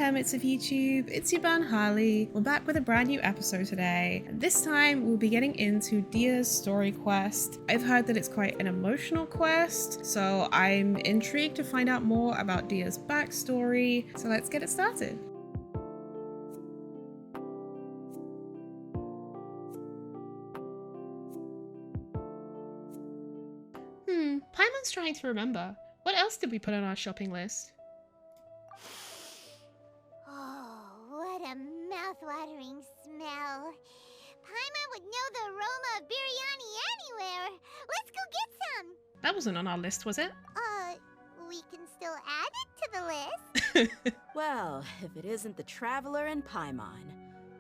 Hermits of YouTube, it's your Bun Harley. We're back with a brand new episode today, and this time we'll be getting into Dehya's story quest. I've heard that it's quite an emotional quest, so I'm intrigued to find out more about Dehya's backstory, so let's get it started. Paimon's trying to remember. What else did we put on our shopping list? Oh, what a mouth-watering smell. Paimon would know the aroma of biryani anywhere. Let's go get some. That wasn't on our list, was it? We can still add it to the list. Well, if it isn't the Traveler and Paimon.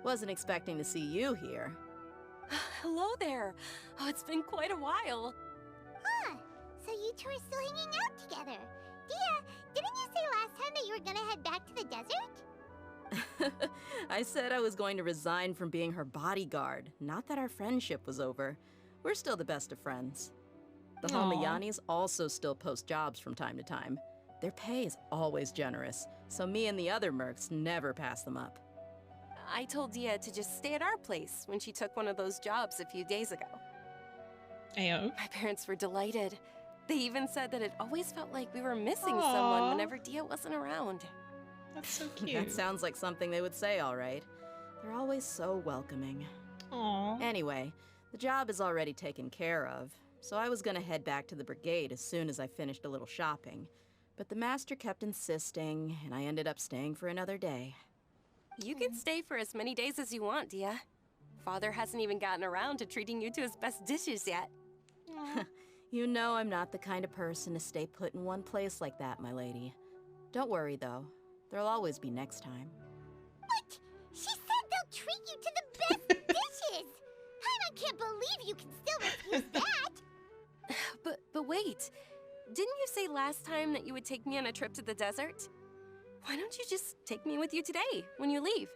Wasn't expecting to see you here. Hello there. Oh, it's been quite a while. Huh, so you two are still hanging out together. Dehya, didn't you say last time that you were gonna head back to the desert? I said I was going to resign from being her bodyguard, not that our friendship was over. We're still the best of friends. The Halmayanis also still post jobs from time to time. Their pay is always generous, so me and the other mercs never pass them up. I told Dehya to just stay at our place when she took one of those jobs a few days ago. Ayo. My parents were delighted. They even said that it always felt like we were missing someone whenever Dehya wasn't around. That's so cute. That sounds like something they would say, all right. They're always so welcoming. Aww. Anyway, the job is already taken care of, so I was gonna head back to the brigade as soon as I finished a little shopping. But the master kept insisting, and I ended up staying for another day. You can stay for as many days as you want, Dehya. Father hasn't even gotten around to treating you to his best dishes yet. You know I'm not the kind of person to stay put in one place like that, my lady. Don't worry, though. There'll always be next time. What? She said they'll treat you to the best dishes! I can't believe you can still refuse that! But wait. Didn't you say last time that you would take me on a trip to the desert? Why don't you just take me with you today, when you leave?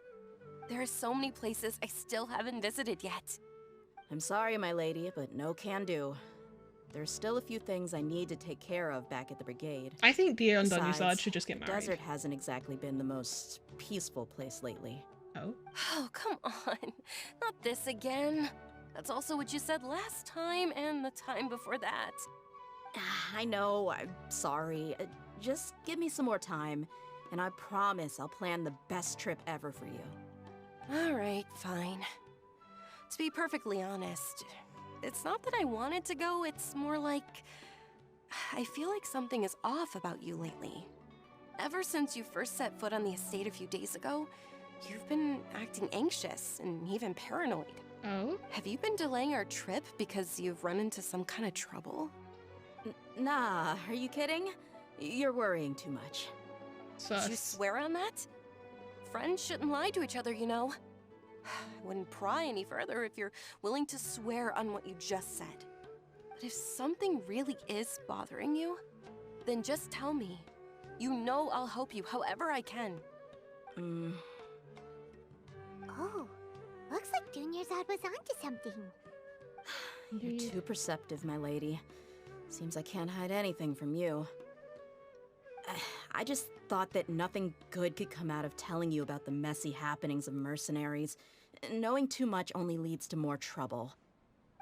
There are so many places I still haven't visited yet. I'm sorry, my lady, but no can do. There's still a few things I need to take care of back at the brigade. I think Dehya and Besides, Danyuzad should just get the married. desert hasn't exactly been the most peaceful place lately. Oh? Oh, come on. Not this again. That's also what you said last time and the time before that. I know, I'm sorry. Just give me some more time, and I promise I'll plan the best trip ever for you. All right, fine. To be perfectly honest, it's not that I wanted to go, it's more like I feel like something is off about you lately. Ever since you first set foot on the estate a few days ago, you've been acting anxious and even paranoid. Oh? Have you been delaying our trip because you've run into some kind of trouble? Nah, are you kidding? You're worrying too much. Did you swear on that? Friends shouldn't lie to each other, you know. I wouldn't pry any further if you're willing to swear on what you just said. But if something really is bothering you, then just tell me. You know I'll help you however I can. Oh, looks like Danyuzad was onto something. You're too perceptive, my lady. Seems I can't hide anything from you. I just thought that nothing good could come out of telling you about the messy happenings of mercenaries. Knowing too much only leads to more trouble.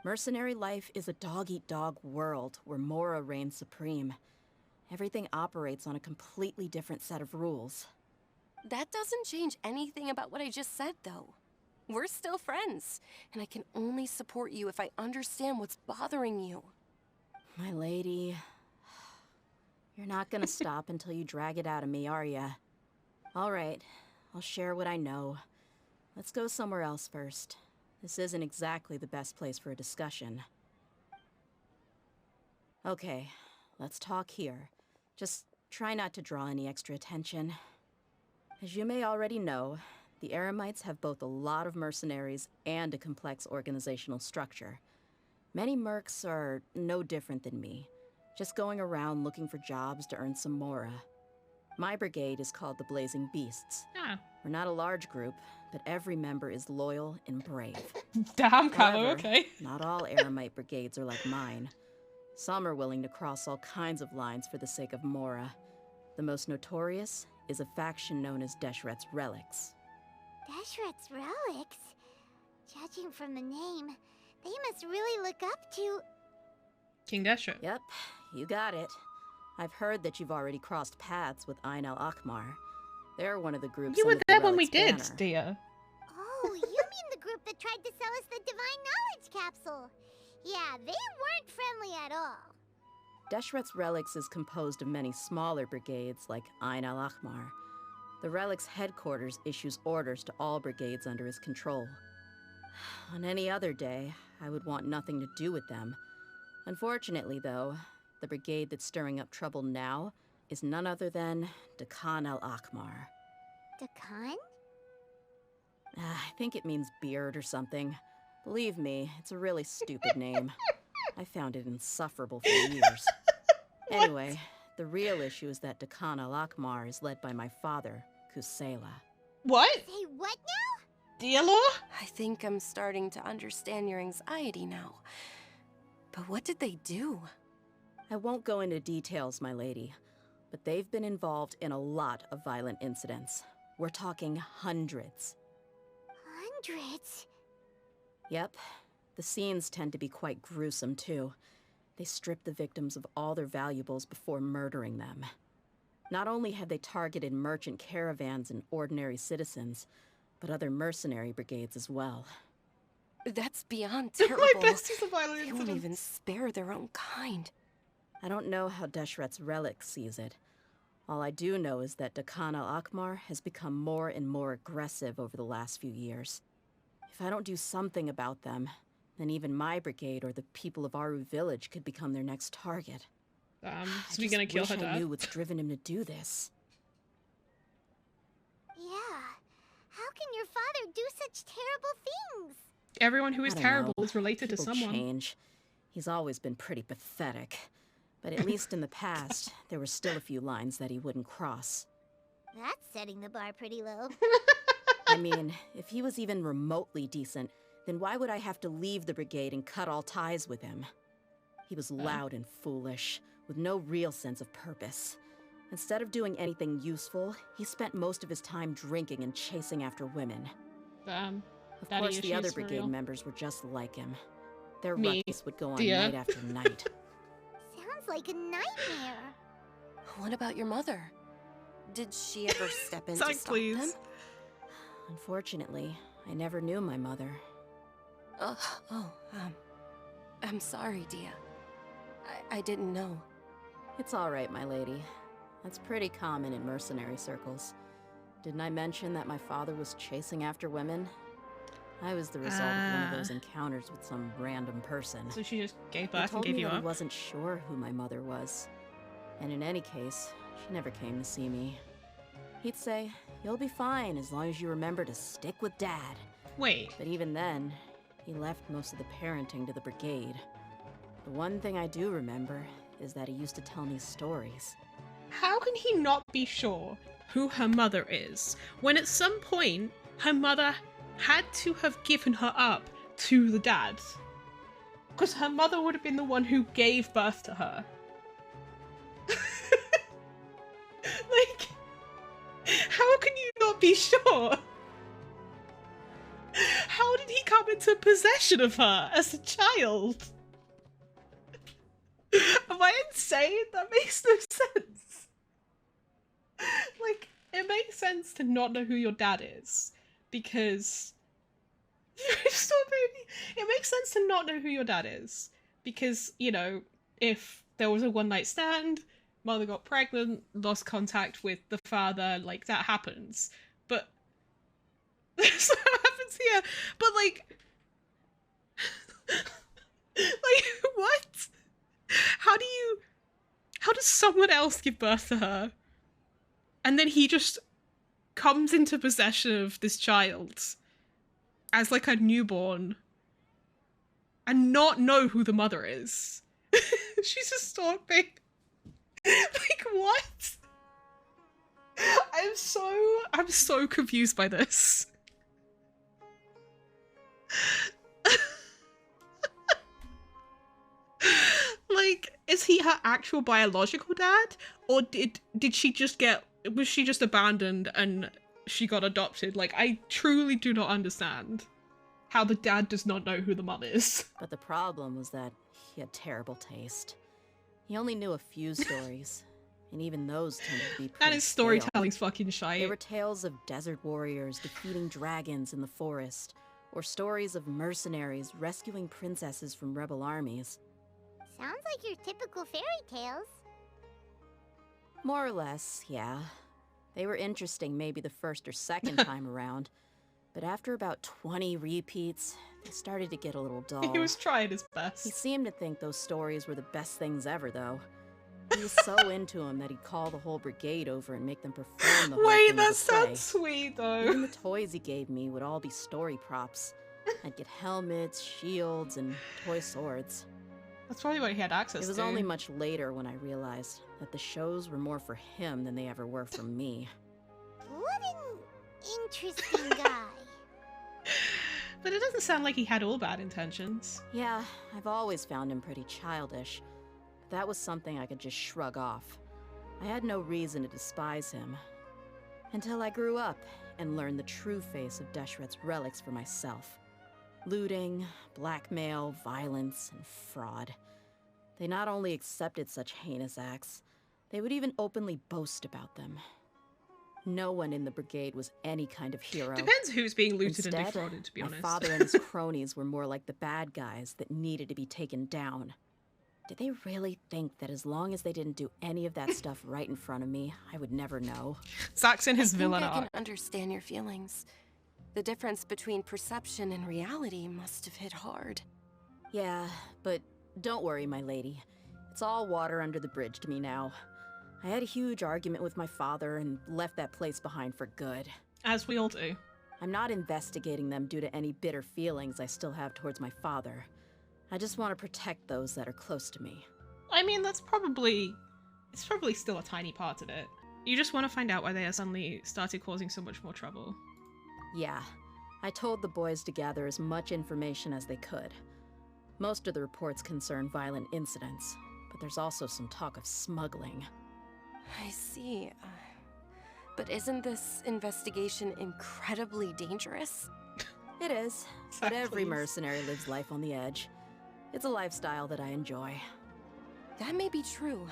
Mercenary life is a dog-eat-dog world where Mora reigns supreme. Everything operates on a completely different set of rules. That doesn't change anything about what I just said, though. We're still friends, and I can only support you if I understand what's bothering you. My lady, you're not gonna stop until you drag it out of me, are ya? All right, I'll share what I know. Let's go somewhere else first. This isn't exactly the best place for a discussion. Okay, let's talk here. Just try not to draw any extra attention. As you may already know, the Eremites have both a lot of mercenaries and a complex organizational structure. Many mercs are no different than me, just going around looking for jobs to earn some mora. My brigade is called the Blazing Beasts. Ah. We're not a large group, but every member is loyal and brave. Damn, Kylo, However, okay. not all Eremite brigades are like mine. Some are willing to cross all kinds of lines for the sake of mora. The most notorious is a faction known as Deshret's Relics. Deshret's Relics? Judging from the name, they must really look up to... King Deshret. Yep, you got it. I've heard that you've already crossed paths with Ain al-Akmar. They're one of the groups. You were under there the when we Relic's did, banner. dear. Oh, you mean the group that tried to sell us the Divine Knowledge Capsule? Yeah, they weren't friendly at all. Deshret's Relics is composed of many smaller brigades like Ain al-Akmar. The Relic's headquarters issues orders to all brigades under his control. On any other day, I would want nothing to do with them. Unfortunately, though, the brigade that's stirring up trouble now is none other than Dakan al-Akmar. Dakan? I think it means beard or something. Believe me, it's a really stupid name. I found it insufferable for years. Anyway, the real issue is that Dakan al-Akmar is led by my father, Kusela. What? Say what now? Dear Law? I think I'm starting to understand your anxiety now. But what did they do? I won't go into details, my lady, but they've been involved in a lot of violent incidents. We're talking hundreds. Hundreds? Yep. The scenes tend to be quite gruesome, too. They strip the victims of all their valuables before murdering them. Not only have they targeted merchant caravans and ordinary citizens, but other mercenary brigades as well. That's beyond terrible. My bestie's a violent They won't incident. even spare their own kind. I don't know how Deshret's Relic sees it. All I do know is that Dakan al-Akmar has become more and more aggressive over the last few years. If I don't do something about them, then even my brigade or the people of Aru village could become their next target. So we're gonna kill her I dad? knew what's driven him to do this. Yeah. How can your father do such terrible things? Everyone who is I don't terrible know. is related to People someone. change. He's always been pretty pathetic. But at least in the past, there were still a few lines that he wouldn't cross. That's setting the bar pretty low. I mean, if he was even remotely decent, then why would I have to leave the brigade and cut all ties with him? He was loud and foolish, with no real sense of purpose. Instead of doing anything useful, he spent most of his time drinking and chasing after women. Of Daddy course, the other issues for brigade real. members were just like him. Their Me, ruckus would go on dear. night after night. Sounds like a nightmare. What about your mother? Did she ever step in to Psych, stop please. them? Unfortunately, I never knew my mother. I'm sorry, Dia. I didn't know. It's all right, my lady. That's pretty common in mercenary circles. Didn't I mention that my father was chasing after women? I was the result of one of those encounters with some random person. So she just gave He birth and told gave me you that he up? wasn't sure who my mother was. And in any case, she never came to see me. He'd say, "You'll be fine as long as you remember to stick with Dad." Wait, But even then, he left most of the parenting to the brigade. The one thing I do remember is that he used to tell me stories. how can he not be sure who her mother is when at some point her mother had to have given her up to the dad? Because her mother would have been the one who gave birth to her. Like, how can you not be sure? How did he come into possession of her as a child? Am I insane? That makes no sense. Like, it makes sense to not know who your dad is, because... Stop it. It makes sense to not know who your dad is, because, you know, if there was a one-night stand, mother got pregnant, lost contact with the father, like, that happens. But... that's what happens here. But, like... like, what? How does someone else give birth to her? And then he just comes into possession of this child as like a newborn and not know who the mother is. She's a stalk babe. Like, what? I'm so confused by this. Like, is he her actual biological dad? Or did she just get was she just abandoned and she got adopted? Like, I truly do not understand how the dad does not know who the mum is. But the problem was that he had terrible taste. He only knew a few stories, and even those tended to be pretty And his stale. storytelling's fucking They shite. were tales of desert warriors defeating dragons in the forest, or stories of mercenaries rescuing princesses from rebel armies. Sounds like your typical fairy tales. More or less, yeah. They were interesting maybe the first or second time around, but after about 20 repeats, they started to get a little dull. He was trying his He best. seemed to think those stories were the best things ever, though. He was so into them that he'd call the whole brigade over and make them perform the whole Wait, thing that as a play. sounds sweet though. Even the toys he gave me would all be story props. I'd get helmets, shields, and toy swords. That's probably what he had access It was to. only much later when I realized that the shows were more for him than they ever were for me. What an interesting guy. But it doesn't sound like he had all bad intentions. Yeah, I've always found him pretty childish. But that was something I could just shrug off. I had no reason to despise him. Until I grew up and learned the true face of Deshret's relics for myself. Looting, blackmail, violence, and fraud. They not only accepted such heinous acts, they would even openly boast about them. No one in the brigade was any kind of hero. Depends who's being looted Instead, and defrauded, to be honest. my father and his cronies were more like the bad guys that needed to be taken down. Did they really think that as long as they didn't do any of that stuff right in front of me, I would never know? Zach's in his I villain think I arc. can understand your feelings. The difference between perception and reality must have hit hard. Yeah, but don't worry, my lady. It's all water under the bridge to me now. I had a huge argument with my father and left that place behind for good. As we all do. I'm not investigating them due to any bitter feelings I still have towards my father. I just want to protect those that are close to me. I mean, it's probably still a tiny part of it. You just want to find out why they suddenly started causing so much more trouble. Yeah, I told the boys to gather as much information as they could. Most of the reports concern violent incidents, but there's also some talk of smuggling. I see. But isn't this investigation incredibly dangerous? It is, but every Exactly. mercenary lives life on the edge. It's a lifestyle that I enjoy. That may be true,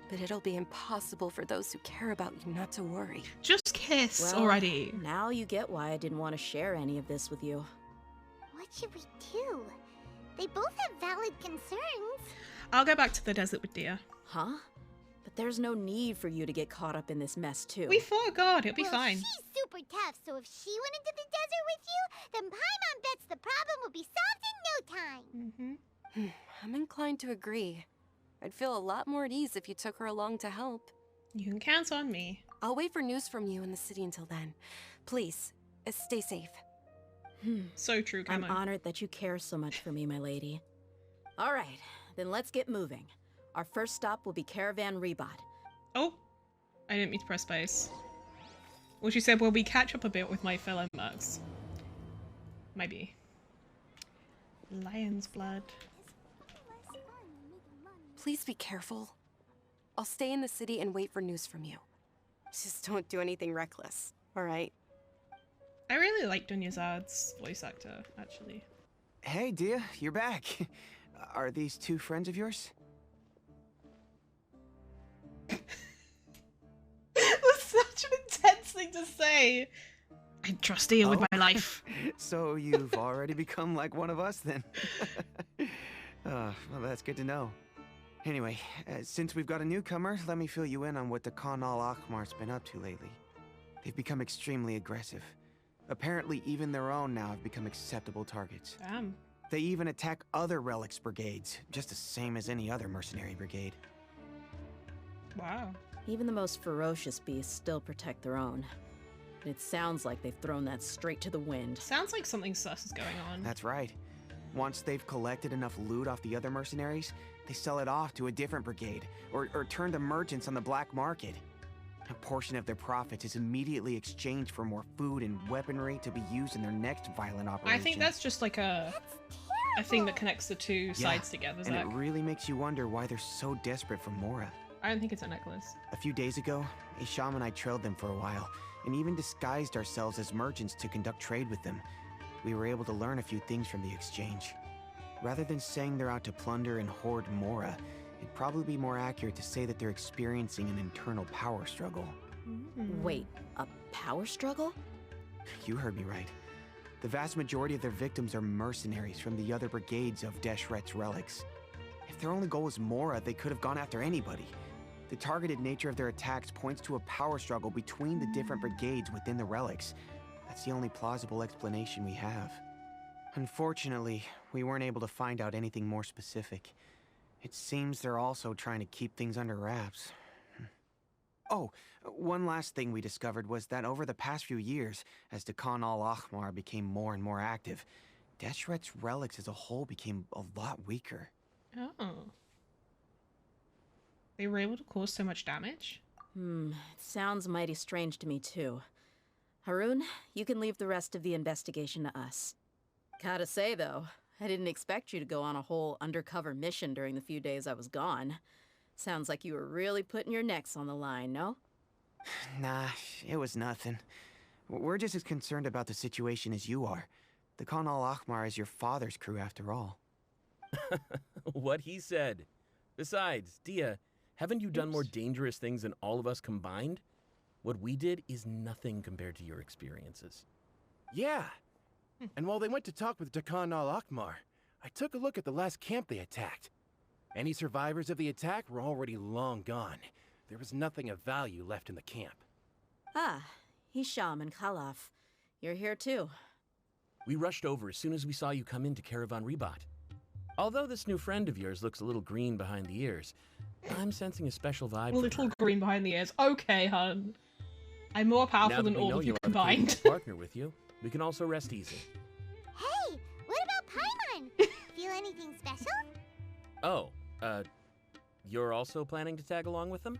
but it'll be impossible for those who care about you not to worry. Just kiss Well, already. Now you get why I didn't want to share any of this with you. What should we do? They both have valid concerns. I'll go back to the desert with Dia. Huh? But there's no need for you to get caught up in this mess, too. We fought God, it'll be well, fine. she's super tough, so if she went into the desert with you, then Paimon bets the problem will be solved in no time. Mm-hmm. I'm inclined to agree. I'd feel a lot more at ease if you took her along to help. You can count on me. I'll wait for news from you in the city until then. Please, stay safe. So true, I'm Camo. honored that you care so much for me, my lady. All right, then let's get moving. Our first stop will be Caravan Rebot. Oh, I didn't mean to press space. Well, she said, well, we catch up a bit with my fellow mercs. Maybe. Lion's blood. Please be careful. I'll stay in the city and wait for news from you. Just don't do anything reckless, all right? I really like Dunyazad's voice actor, actually. Hey, Dia, you're back. Are these two friends of yours? That's such an intense thing to say. I trust Dia with Oh. my life. So you've already become like one of us then? Well, that's good to know. Anyway, since we've got a newcomer, let me fill you in on what the Khan al-Ahmar's been up to lately. They've become extremely aggressive. Apparently, even their own now have become acceptable targets. Damn. They even attack other relics brigades, just the same as any other mercenary brigade. Wow. Even the most ferocious beasts still protect their own. But it sounds like they've thrown that straight to the wind. Sounds like something sus is going on. That's right. Once they've collected enough loot off the other mercenaries, they sell it off to a different brigade, or turn to merchants on the black market. A portion of their profits is immediately exchanged for more food and weaponry to be used in their next violent operation. I think that's just like a thing that connects the two sides together, and Zach. it really makes you wonder why they're so desperate for Mora. I don't think it's a necklace. A few days ago, Isham and I trailed them for a while, and even disguised ourselves as merchants to conduct trade with them. We were able to learn a few things from the exchange. Rather than saying they're out to plunder and hoard Mora, it'd probably be more accurate to say that they're experiencing an internal power struggle. Wait, a power struggle? You heard me right. The vast majority of their victims are mercenaries from the other brigades of Deshret's relics. If their only goal was Mora, they could have gone after anybody. The targeted nature of their attacks points to a power struggle between the different brigades within the relics. That's the only plausible explanation we have. Unfortunately, we weren't able to find out anything more specific. It seems they're also trying to keep things under wraps. Oh, one last thing we discovered was that over the past few years, as Dakan al-Ahmar became more and more active, Deshret's relics as a whole became a lot weaker. Oh. They were able to cause so much damage? It sounds mighty strange to me too. Harun, you can leave the rest of the investigation to us. Gotta say though, I didn't expect you to go on a whole undercover mission during the few days I was gone. Sounds like you were really putting your necks on the line, no? Nah, it was nothing. We're just as concerned about the situation as you are. The Khan al-Ahmar is your father's crew after all. What he said. Besides, Dehya, haven't you done more dangerous things than all of us combined? What we did is nothing compared to your experiences. Yeah. And while they went to talk with Dakan al-Ahmar, I took a look at the last camp they attacked. Any survivors of the attack were already long gone. There was nothing of value left in the camp. Ah, Hisham and Khalaf. You're here too. We rushed over as soon as we saw you come into Caravan Ribat. Although this new friend of yours looks a little green behind the ears, I'm sensing a special vibe. A little green behind the ears. Okay, hun. I'm more powerful than all of you combined. Now that we know you have a partner with you, we can also rest easy. Hey, what about Paimon? Feel anything special? Oh, you're also planning to tag along with them?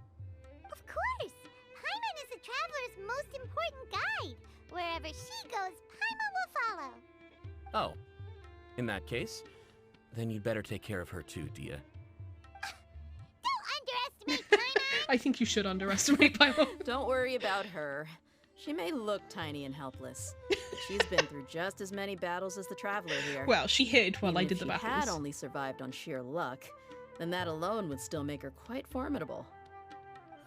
Of course! Paimon is the traveler's most important guide. Wherever she goes, Paimon will follow. Oh. In that case, then you'd better take care of her too, Dehya. Don't underestimate Paimon! I think you should underestimate Paimon. Don't worry about her. She may look tiny and helpless, but she's been through just as many battles as the traveler here. Well, she hid while Even I did if the she battles. had only survived on sheer luck, then that alone would still make her quite formidable.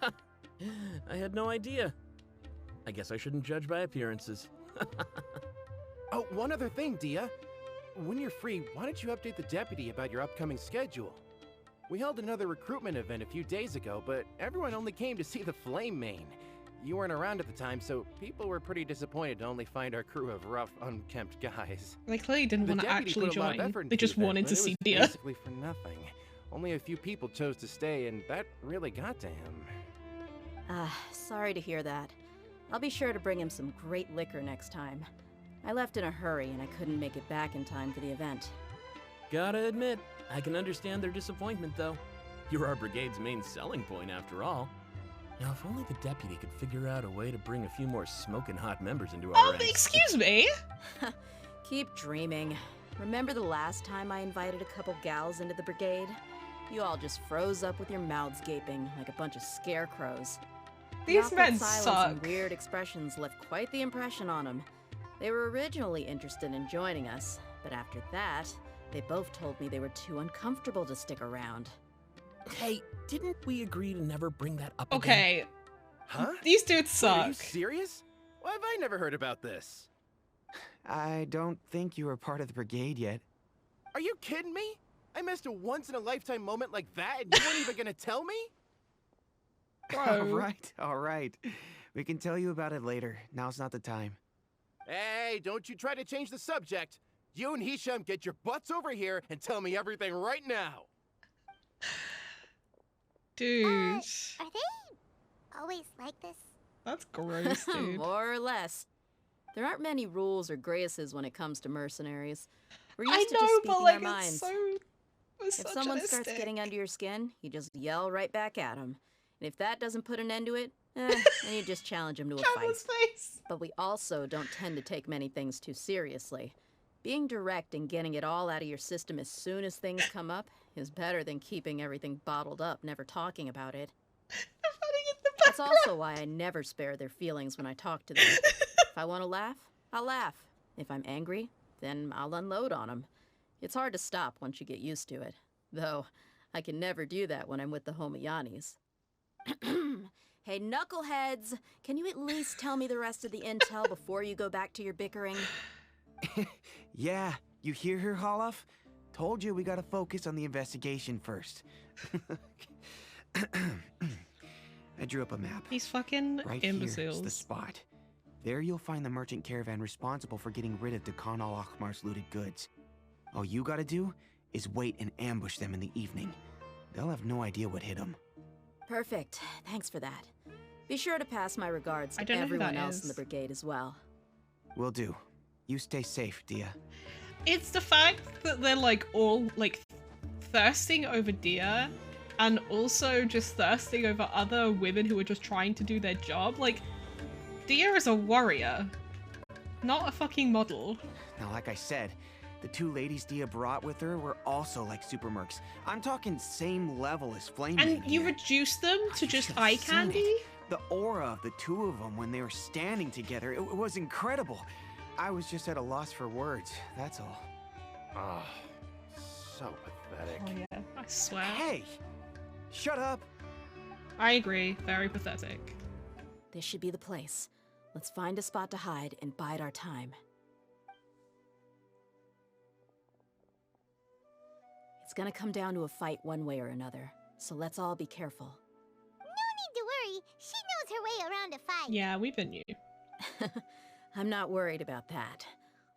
I had no idea. I guess I shouldn't judge by appearances. Oh, one other thing, Dehya. When you're free, why don't you update the deputy about your upcoming schedule? We held another recruitment event a few days ago, but everyone only came to see the Flame Mane. You weren't around at the time, so people were pretty disappointed to only find our crew of rough, unkempt guys. They clearly didn't The want to deputy actually put a lot of join. effort They into just the event, wanted but to it see was Dehya. basically for nothing. Only a few people chose to stay, and that really got to him. Sorry to hear that. I'll be sure to bring him some great liquor next time. I left in a hurry and I couldn't make it back in time for the event. Gotta admit, I can understand their disappointment, though. You're our brigade's main selling point, after all. Now, if only the deputy could figure out a way to bring a few more smoking hot members into our ranks. Excuse me? Keep dreaming. Remember the last time I invited a couple gals into the brigade? You all just froze up with your mouths gaping like a bunch of scarecrows. The These awkward men silence suck. and weird expressions left quite the impression on them. They were originally interested in joining us, but after that, they both told me they were too uncomfortable to stick around. Hey, didn't we agree to never bring that up again? Okay, Huh? these dudes Wait, are suck. you serious? Why have I never heard about this? I don't think you were part of the brigade yet. Are you kidding me? I missed a once-in-a-lifetime moment like that, and you weren't even gonna tell me? Bro. All right. We can tell you about it later. Now's not the time. Hey, don't you try to change the subject. You and Hisham get your butts over here and tell me everything right now. Dude. Are they always like this? That's gross, dude. More or less. There aren't many rules or graces when it comes to mercenaries. We're I used to know, just but speaking like our minds. it's so... It's If such someone an starts aesthetic. getting under your skin, you just yell right back at them. And if that doesn't put an end to it, then you just challenge them to a fight. Chandler's face. But we also don't tend to take many things too seriously. Being direct and getting it all out of your system as soon as things come up is better than keeping everything bottled up, never talking about it. That's also why I never spare their feelings when I talk to them. If I want to laugh, I'll laugh. If I'm angry, then I'll unload on them. It's hard to stop once you get used to it. Though, I can never do that when I'm with the Homiyanis. Hey, knuckleheads! Can you at least tell me the rest of the intel before you go back to your bickering? Yeah, you hear her, Holloff? Told you we gotta focus on the investigation first. I drew up a map. These fucking Right imbeciles. here's the spot. There you'll find the merchant caravan responsible for getting rid of Khan al-Akhmar's looted goods. All you gotta do is wait and ambush them in the evening. They'll have no idea what hit them. Perfect. Thanks for that. Be sure to pass my regards I to don't know who everyone that else is. in the brigade as well. Will do. You stay safe, Dia. It's the fact that they're like all like thirsting over Dia and also just thirsting over other women who are just trying to do their job. Like, Dia is a warrior, not a fucking model. Now, like I said, the two ladies Dia brought with her were also like super mercs. I'm talking same level as Flame. And you reduced them to You just should've eye seen candy? it. The aura of the two of them when they were standing together, it was incredible. I was just at a loss for words, that's all. Ah, so pathetic. Oh yeah, I swear. Hey! Shut up! I agree, very pathetic. This should be the place. Let's find a spot to hide and bide our time. It's gonna come down to a fight one way or another, so let's all be careful. No need to worry. She knows her way around a fight. Yeah, we've been new. I'm not worried about that.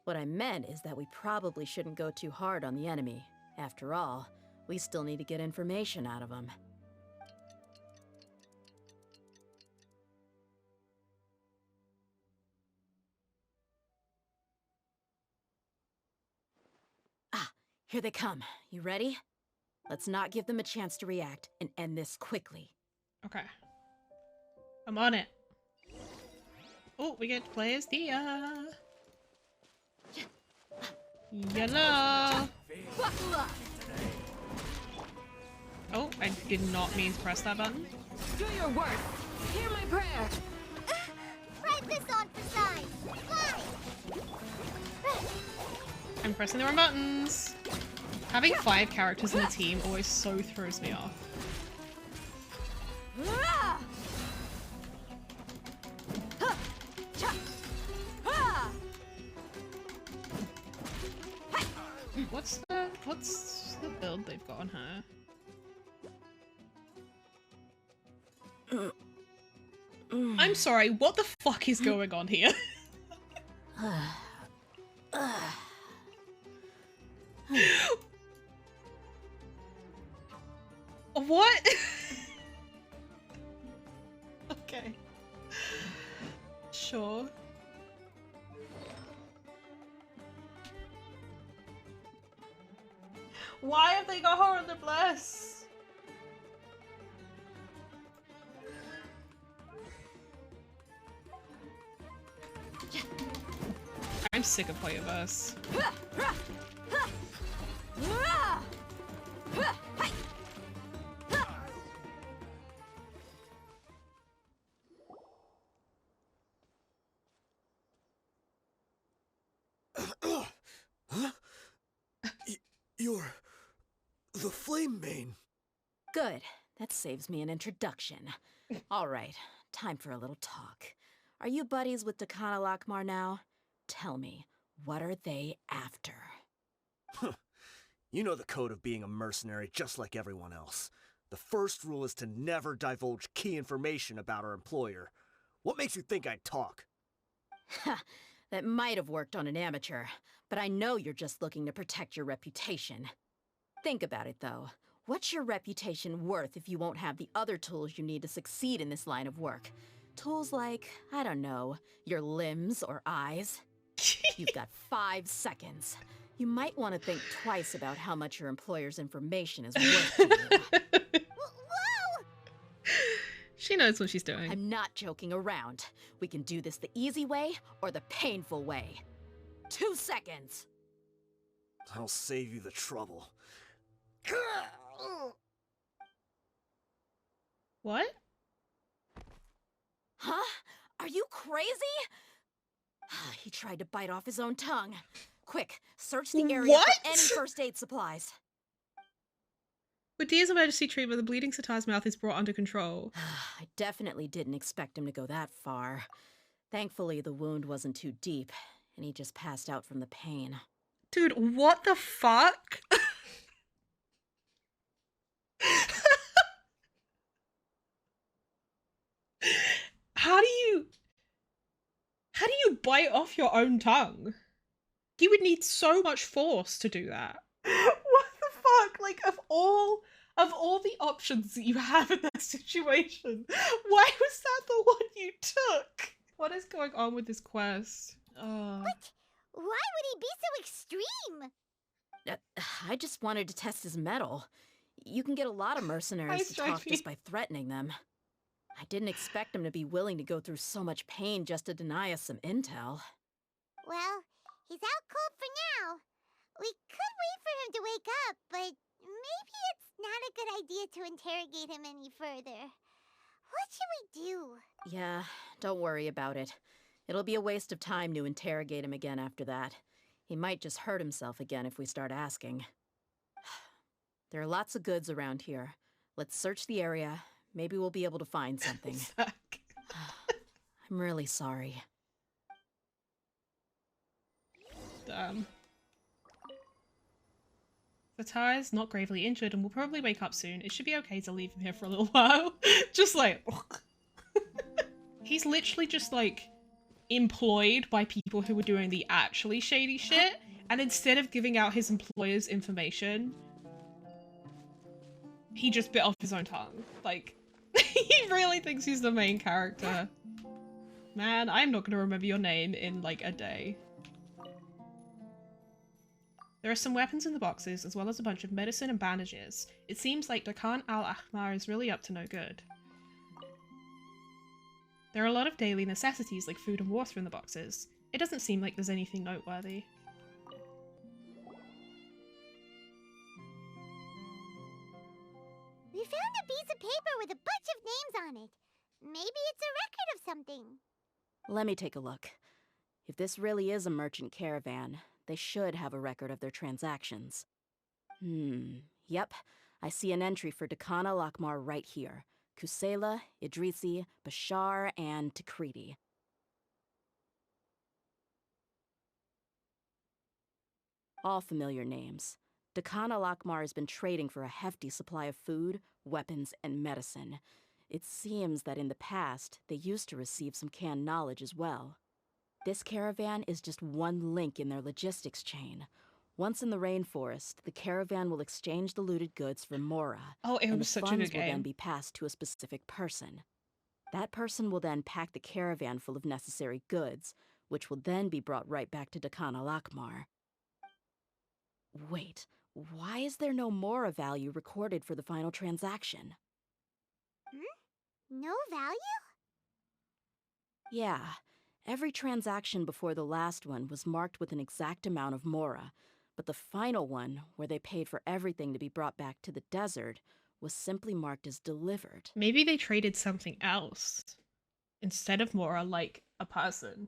What I meant is that we probably shouldn't go too hard on the enemy. After all, we still need to get information out of them. Ah, here they come. You ready? Let's not give them a chance to react and end this quickly. Okay. I'm on it. Oh, we get to play as Dia. Yellow. Oh, I did not mean to press that button. Do your work. Hear my prayer. Write this on for size. Fly! I'm pressing the wrong buttons. Having 5 characters in a team always so throws me off. What's the build they've got on her? I'm sorry, what the fuck is going on here? What? Okay. Sure. Why have they got her on the bless? I'm sick of Hoyoverse. You're the Flame Mane. Good. That saves me an introduction. All right, time for a little talk. Are you buddies with Khan al-Akhmar now? Tell me, what are they after? You know the code of being a mercenary just like everyone else. The first rule is to never divulge key information about our employer. What makes you think I'd talk? That might have worked on an amateur, but I know you're just looking to protect your reputation. Think about it, though. What's your reputation worth if you won't have the other tools you need to succeed in this line of work? Tools like, I don't know, your limbs or eyes? You've got 5 seconds. You might want to think twice about how much your employer's information is worth to you. Whoa! She knows what she's doing. I'm not joking around. We can do this the easy way or the painful way. 2 seconds. I'll save you the trouble. What? Huh? Are you crazy? He tried to bite off his own tongue. Quick, search the area What? for any first aid supplies. With Dia's emergency treatment, the bleeding Sitar's mouth is brought under control. I definitely didn't expect him to go that far. Thankfully, the wound wasn't too deep, and he just passed out from the pain. Dude, what the fuck? How do you bite off your own tongue? You would need so much force to do that. What the fuck? Like, of all the options that you have in that situation, why was that the one you took? What is going on with this quest? What? Why would he be so extreme? I just wanted to test his mettle. You can get a lot of mercenaries to talk just by threatening them. I didn't expect him to be willing to go through so much pain just to deny us some intel. Well, he's out cold for now. We could wait for him to wake up, but maybe it's not a good idea to interrogate him any further. What should we do? Yeah, don't worry about it. It'll be a waste of time to interrogate him again after that. He might just hurt himself again if we start asking. There are lots of goods around here. Let's search the area. Maybe we'll be able to find something. I'm really sorry. Damn. Sitar is not gravely injured and will probably wake up soon. It should be okay to leave him here for a little while. Just like... He's literally just like employed by people who were doing the actually shady shit, and instead of giving out his employer's information, he just bit off his own tongue. Like, he really thinks he's the main character. Man, I'm not gonna remember your name in like a day. There are some weapons in the boxes, as well as a bunch of medicine and bandages. It seems like Dakan al-Ahmar is really up to no good. There are a lot of daily necessities like food and water in the boxes. It doesn't seem like there's anything noteworthy. We found a piece of paper with a bunch of names on it. Maybe it's a record of something. Let me take a look. If this really is a merchant caravan, they should have a record of their transactions. Yep. I see an entry for Dakan al-Ahmar right here. Kusela, Idrisi, Bashar, and Takriti. All familiar names. Dakan al-Ahmar has been trading for a hefty supply of food, weapons, and medicine. It seems that in the past, they used to receive some canned knowledge as well. This caravan is just one link in their logistics chain. Once in the rainforest, the caravan will exchange the looted goods for Mora. Oh, it and was the such a funds good will then game. be passed to a specific person. That person will then pack the caravan full of necessary goods, which will then be brought right back to Dakan al-Ahmar. Wait, why is there no Mora value recorded for the final transaction? No value? Yeah, every transaction before the last one was marked with an exact amount of Mora, but the final one, where they paid for everything to be brought back to the desert, was simply marked as delivered. Maybe they traded something else instead of Mora, like a person.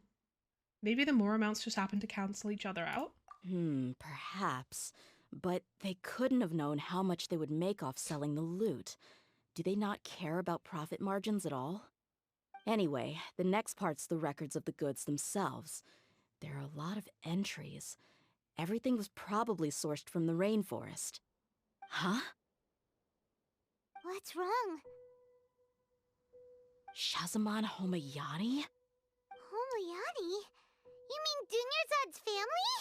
Maybe the Mora amounts just happened to cancel each other out? Perhaps. But they couldn't have known how much they would make off selling the loot. Do they not care about profit margins at all? Anyway, the next part's the records of the goods themselves. There are a lot of entries. Everything was probably sourced from the rainforest. Huh? What's wrong? Shahzaman Homayani? Homayani? You mean Dunyarzad's family?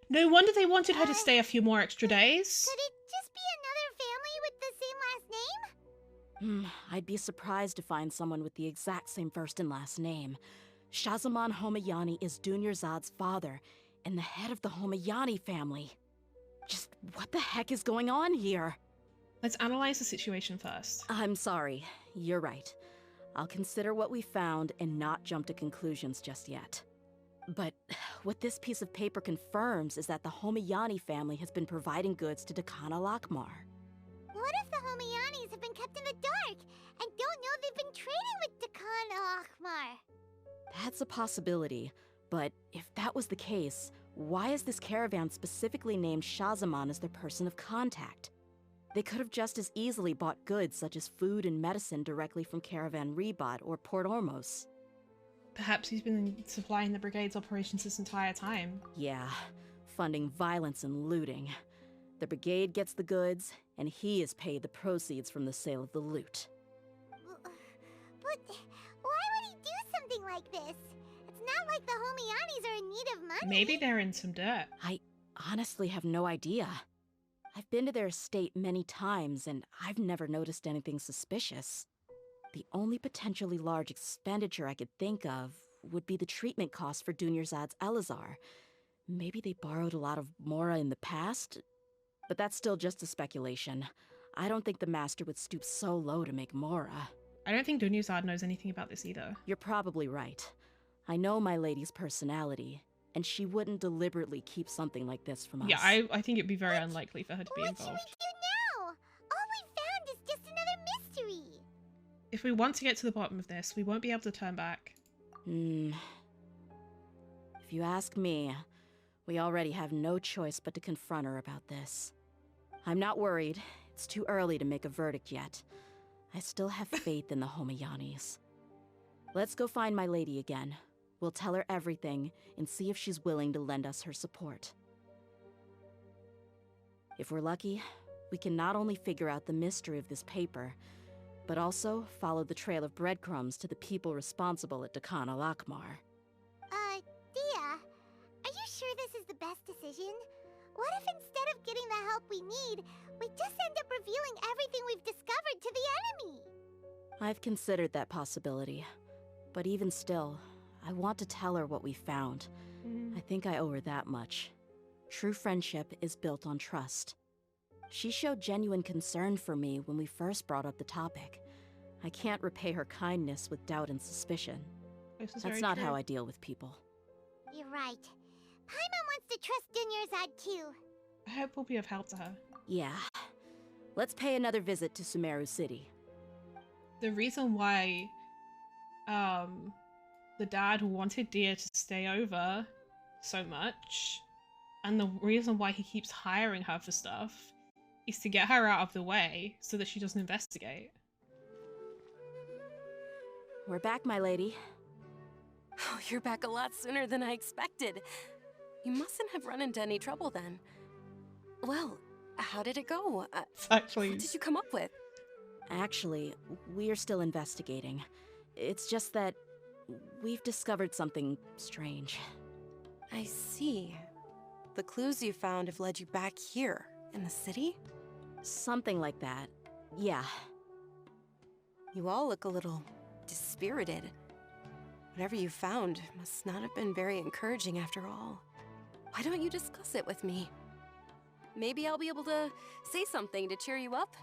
No wonder they wanted her to stay a few more extra days. Could it just be another family with the same last name? I'd be surprised to find someone with the exact same first and last name. Shahzaman Homayani is Dunyarzad's father, and the head of the Homayani family. Just what the heck is going on here? Let's analyze the situation first. I'm sorry, you're right. I'll consider what we found and not jump to conclusions just yet. But what this piece of paper confirms is that the Homayani family has been providing goods to Dakan al-Ahmar. What if the Homayanis have been kept in the dark and don't know they've been trading with Dakan Khan Akhmar. That's a possibility, but if that was the case, why is this caravan specifically named Shahzaman as their person of contact? They could have just as easily bought goods such as food and medicine directly from Caravan Rebot or Port Ormos. Perhaps he's been supplying the brigade's operations this entire time. Yeah, funding violence and looting. The brigade gets the goods, and he is paid the proceeds from the sale of the loot. But why would he do something like this? It's not like the Homianis are in need of money. Maybe they're in some dirt. I honestly have no idea. I've been to their estate many times, and I've never noticed anything suspicious. The only potentially large expenditure I could think of would be the treatment costs for Dunyarzad's Elazar. Maybe they borrowed a lot of Mora in the past? But that's still just a speculation. I don't think the Master would stoop so low to make Mora. I don't think Dunyarzad knows anything about this either. You're probably right. I know my lady's personality, and she wouldn't deliberately keep something like this from us. Yeah, I think it'd be very unlikely for her to be What should we involved. do now? All we found is just another mystery. If we want to get to the bottom of this, we won't be able to turn back. If you ask me, we already have no choice but to confront her about this. I'm not worried. It's too early to make a verdict yet. I still have faith in the Homiyanis. Let's go find my lady again. We'll tell her everything and see if she's willing to lend us her support. If we're lucky, we can not only figure out the mystery of this paper, but also follow the trail of breadcrumbs to the people responsible at Khan Akhmar. Dehya, are you sure this is the best decision? What if instead of getting the help we need, we just end up revealing everything we've discovered to the enemy? I've considered that possibility, but even still, I want to tell her what we found. I think I owe her that much. True friendship is built on trust. She showed genuine concern for me when we first brought up the topic. I can't repay her kindness with doubt and suspicion. This is That's very not true. how I deal with people. You're right. Paimon wants to trust Dunyarzad too. I hope we'll be of help to her. Yeah. Let's pay another visit to Sumeru City. The reason why the dad wanted Dehya to stay over so much, and the reason why he keeps hiring her for stuff, is to get her out of the way so that she doesn't investigate. We're back, my lady. Oh, you're back a lot sooner than I expected. You mustn't have run into any trouble then. Well, how did it go? It's actually... What did you come up with? Actually, we're still investigating. It's just that we've discovered something strange. I see. The clues you found have led you back here, in the city? Something like that. Yeah. You all look a little dispirited. Whatever you found must not have been very encouraging after all. Why don't you discuss it with me? Maybe I'll be able to say something to cheer you up?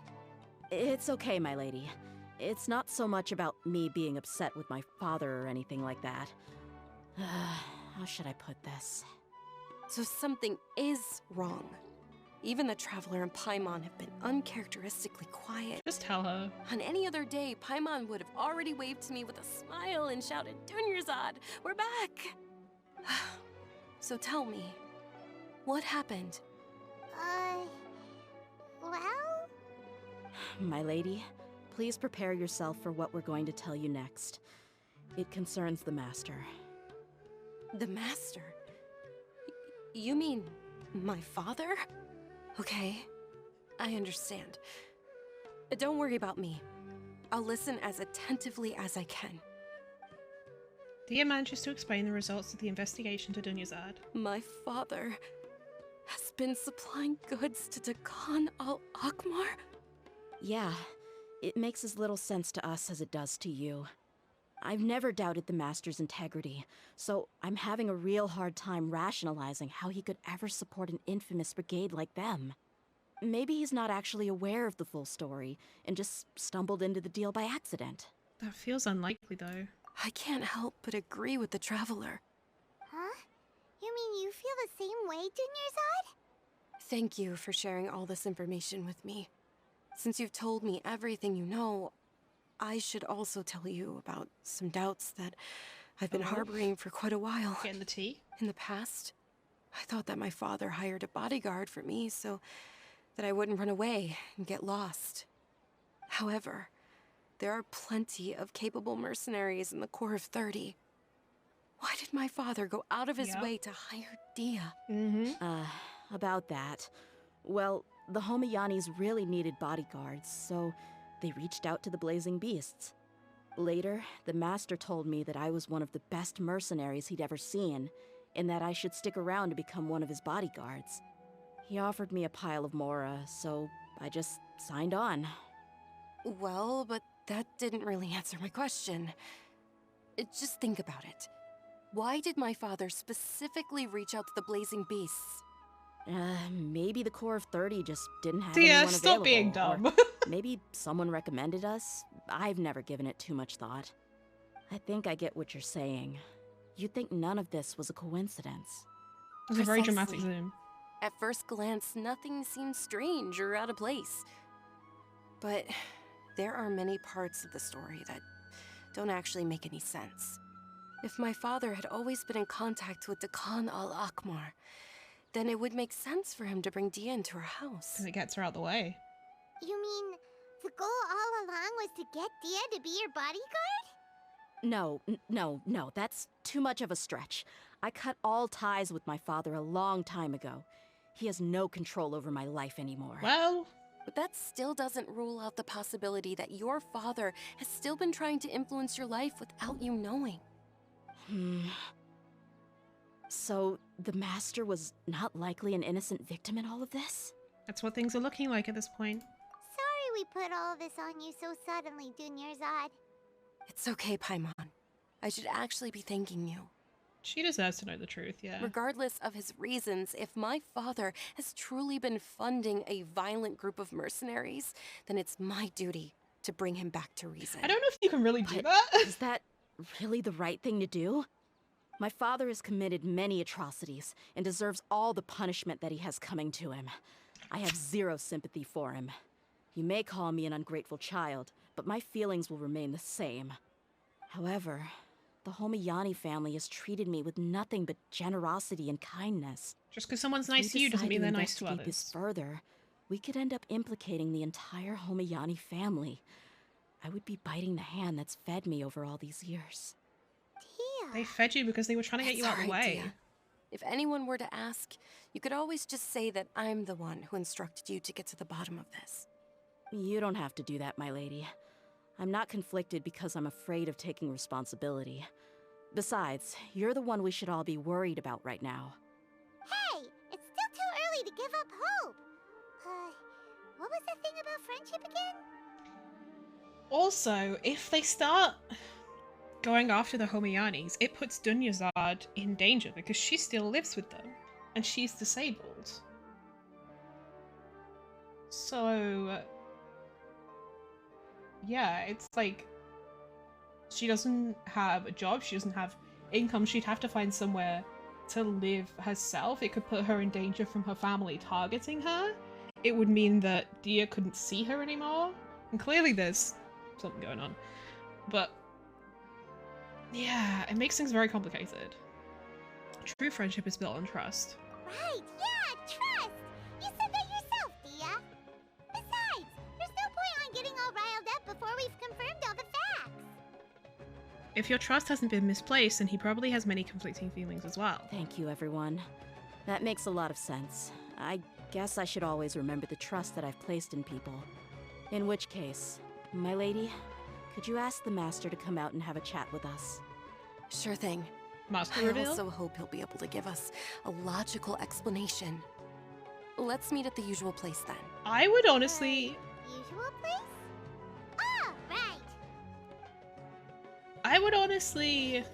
It's okay, my lady. It's not so much about me being upset with my father or anything like that. How should I put this? So something is wrong. Even the Traveler and Paimon have been uncharacteristically quiet. Just tell her. On any other day, Paimon would have already waved to me with a smile and shouted, Dunyarzad, we're back! So tell me, what happened? Well? My lady, please prepare yourself for what we're going to tell you next. It concerns the Master. The Master? You mean my father? Okay, I understand. Don't worry about me. I'll listen as attentively as I can. Dehya manages to explain the results of the investigation to Dunyarzad. My father has been supplying goods to Khan Akhmar? Yeah, it makes as little sense to us as it does to you. I've never doubted the Master's integrity, so I'm having a real hard time rationalizing how he could ever support an infamous brigade like them. Maybe he's not actually aware of the full story and just stumbled into the deal by accident. That feels unlikely though. I can't help but agree with the Traveler. Huh? You mean you feel the same way, Dunyarzad? Thank you for sharing all this information with me. Since you've told me everything you know, I should also tell you about some doubts that I've been harboring for quite a while. Getting the tea? In the past, I thought that my father hired a bodyguard for me so that I wouldn't run away and get lost. However, there are plenty of capable mercenaries in the Corps of 30. Why did my father go out of his way to hire Dehya? About that. Well, the Homiyanis really needed bodyguards, so they reached out to the Blazing Beasts. Later, the Master told me that I was one of the best mercenaries he'd ever seen, and that I should stick around to become one of his bodyguards. He offered me a pile of mora, so I just signed on. Well, but that didn't really answer my question. Just think about it. Why did my father specifically reach out to the Blazing Beasts? Maybe the Corps of 30 just didn't have Dehya, anyone stop available. being dumb. Or maybe someone recommended us. I've never given it too much thought. I think I get what you're saying. You'd think none of this was a coincidence. It's a very dramatic Precisely. zoom. At first glance, nothing seems strange or out of place. But there are many parts of the story that don't actually make any sense. If my father had always been in contact with the Khan al-Akmar, then it would make sense for him to bring Dehya into our house. Because it gets her out the way. You mean the goal all along was to get Dehya to be your bodyguard? No, that's too much of a stretch. I cut all ties with my father a long time ago. He has no control over my life anymore. Well, But that still doesn't rule out the possibility that your father has still been trying to influence your life without you knowing. So, the Master was not likely an innocent victim in all of this? that's what things are looking like at this point. Sorry we put all this on you so suddenly, Dunyarzad. It's okay, Paimon. I should actually be thanking you. She deserves to know the truth, yeah. Regardless of his reasons, if my father has truly been funding a violent group of mercenaries, then it's my duty to bring him back to reason. I don't know if you can really do But that. is that really the right thing to do? My father has committed many atrocities and deserves all the punishment that he has coming to him. I have zero sympathy for him. You may call me an ungrateful child, but my feelings will remain the same. However, the Homiyani family has treated me with nothing but generosity and kindness. Just because someone's If we nice to you doesn't decide mean they're nice to investigate this others. further, we could end up implicating the entire Homiyani family. I would be biting the hand that's fed me over all these years. Dehya. They fed you because they were trying to get you It's out of the alright, way. Dehya. If anyone were to ask, you could always just say that I'm the one who instructed you to get to the bottom of this. You don't have to do that, my lady. I'm not conflicted because I'm afraid of taking responsibility. Besides, you're the one we should all be worried about right now. Hey, it's still too early to give up hope. What was the thing about friendship again? Also, if they start going after the Homiyanis, it puts Dunyarzad in danger because she still lives with them and she's disabled. So, yeah, it's like she doesn't have a job, she doesn't have income, she'd have to find somewhere to live herself. It could put her in danger from her family targeting her. It would mean that Dehya couldn't see her anymore. And clearly there's something going on. But yeah, it makes things very complicated. True friendship is built on trust. Right, yeah, trust! You said that yourself, Dehya. Besides, there's no point on getting all riled up before we've confirmed all the facts. If your trust hasn't been misplaced, then he probably has many conflicting feelings as well. Thank you, everyone. That makes a lot of sense. I guess I should always remember the trust that I've placed in people. In which case, my lady, could you ask the Master to come out and have a chat with us? Sure thing. Master I reveal? also hope he'll be able to give us a logical explanation. Let's meet at the usual place then. I would honestly... Usual place? Ah, right. I would honestly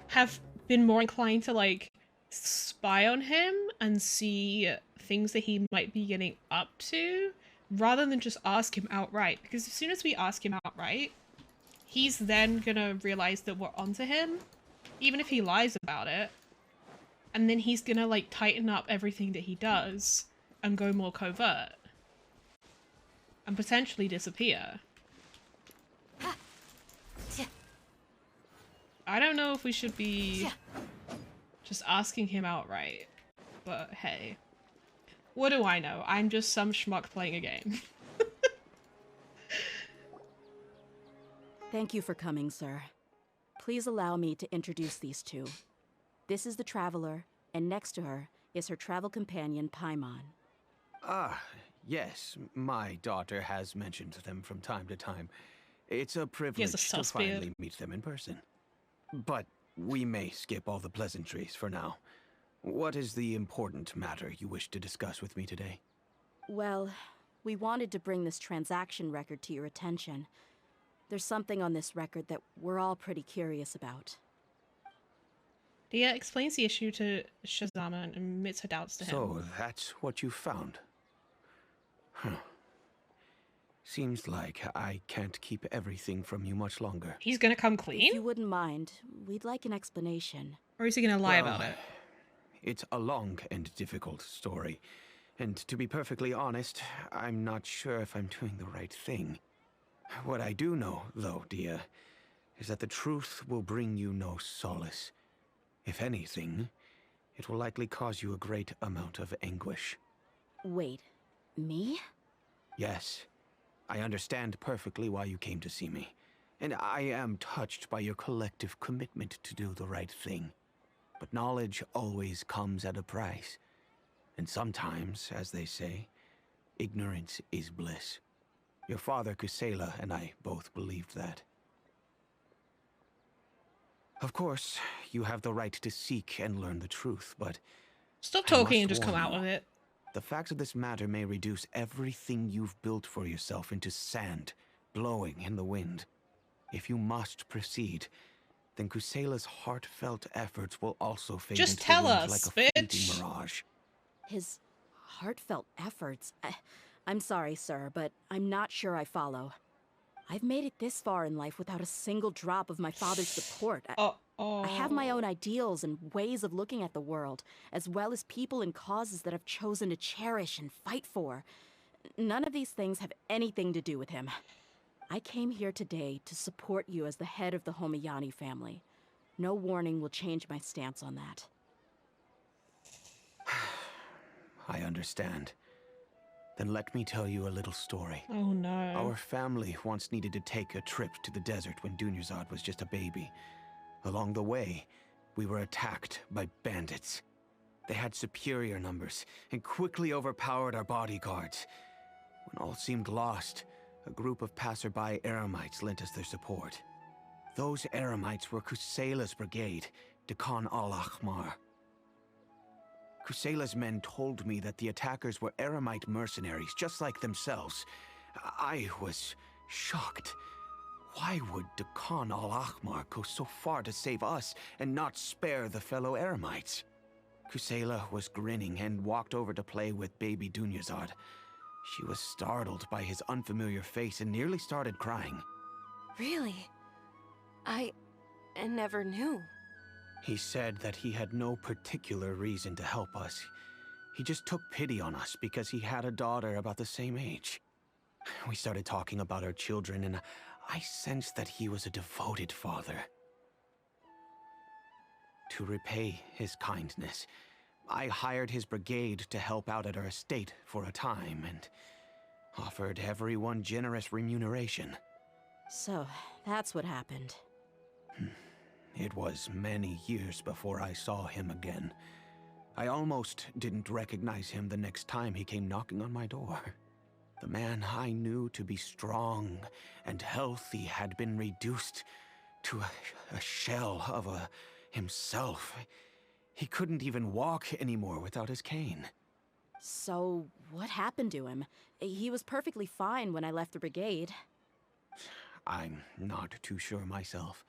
have been more inclined to like spy on him and see things that he might be getting up to rather than just ask him outright, because as soon as we ask him outright, he's then gonna realize that we're onto him, even if he lies about it, and then he's gonna like tighten up everything that he does and go more covert and potentially disappear. I don't know if we should be just asking him outright, but hey. What do I know? I'm just some schmuck playing a game. Thank you for coming, sir. Please allow me to introduce these two. This is the Traveler, and next to her is her travel companion, Paimon. Ah, yes. My daughter has mentioned them from time to time. It's a privilege to sus beard. finally meet them in person. But we may skip all the pleasantries for now. What is the important matter you wish to discuss with me today? Well, we wanted to bring this transaction record to your attention. There's something on this record that we're all pretty curious about. Dehya explains the issue to Shazama and admits her doubts to him. So, that's what you found. Huh. Seems like I can't keep everything from you much longer. He's gonna come If clean? you wouldn't mind, we'd like an explanation. Or is he gonna lie Well, about it? It's a long and difficult story. And to be perfectly honest, I'm not sure if I'm doing the right thing. What I do know, though, dear, is that the truth will bring you no solace. If anything, it will likely cause you a great amount of anguish. Wait, me? Yes, I understand perfectly why you came to see me. And I am touched by your collective commitment to do the right thing. But knowledge always comes at a price. And sometimes, as they say, ignorance is bliss. Your father, Kusela, and I both believed that. Of course, you have the right to seek and learn the truth, but Stop I talking and must just come warn out you, with it. the facts of this matter may reduce everything you've built for yourself into sand, blowing in the wind. If you must proceed, then Kusela's heartfelt efforts will also fade Just into tell the wind us, like a fleeting bitch. mirage. His heartfelt efforts? I'm sorry, sir, but I'm not sure I follow. I've made it this far in life without a single drop of my father's support. I have my own ideals and ways of looking at the world, as well as people and causes that I've chosen to cherish and fight for. None of these things have anything to do with him. I came here today to support you as the head of the Homayani family. No warning will change my stance on that. I understand. Then let me tell you a little story. Oh no. Our family once needed to take a trip to the desert when Dunyarzad was just a baby. Along the way, we were attacked by bandits. They had superior numbers and quickly overpowered our bodyguards. When all seemed lost, a group of passerby Eremites lent us their support. Those Eremites were Kusela's brigade, Dekan al-Ahmar. Kusela's men told me that the attackers were Eremite mercenaries, just like themselves. I was shocked. Why would Dekan al-Ahmar go so far to save us and not spare the fellow Eremites? Kusela was grinning and walked over to play with baby Dunyarzad. She was startled by his unfamiliar face and nearly started crying. Really? I never knew. He said that he had no particular reason to help us. He just took pity on us because he had a daughter about the same age. We started talking about our children, and I sensed that he was a devoted father. To repay his kindness, I hired his brigade to help out at our estate for a time and offered everyone generous remuneration. So, that's what happened. It was many years before I saw him again. I almost didn't recognize him the next time he came knocking on my door. The man I knew to be strong and healthy had been reduced to a shell of himself. He couldn't even walk anymore without his cane. So, what happened to him? He was perfectly fine when I left the brigade. I'm not too sure myself.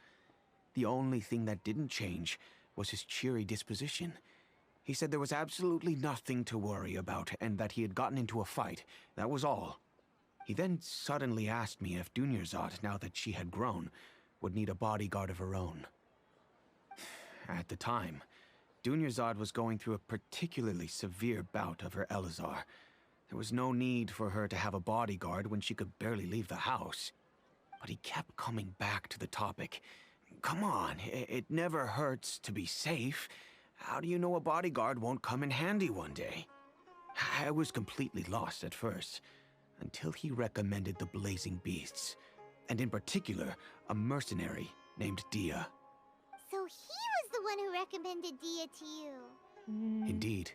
The only thing that didn't change was his cheery disposition. He said there was absolutely nothing to worry about and that he had gotten into a fight. That was all. He then suddenly asked me if Dunyarzad, now that she had grown, would need a bodyguard of her own. At the time, Dunyarzad was going through a particularly severe bout of her Elazar. There was no need for her to have a bodyguard when she could barely leave the house. But he kept coming back to the topic, Come on, it never hurts to be safe. How do you know a bodyguard won't come in handy one day? I was completely lost at first, until he recommended the Blazing Beasts, and in particular, a mercenary named Dehya. So he was the one who recommended Dia to you. Indeed.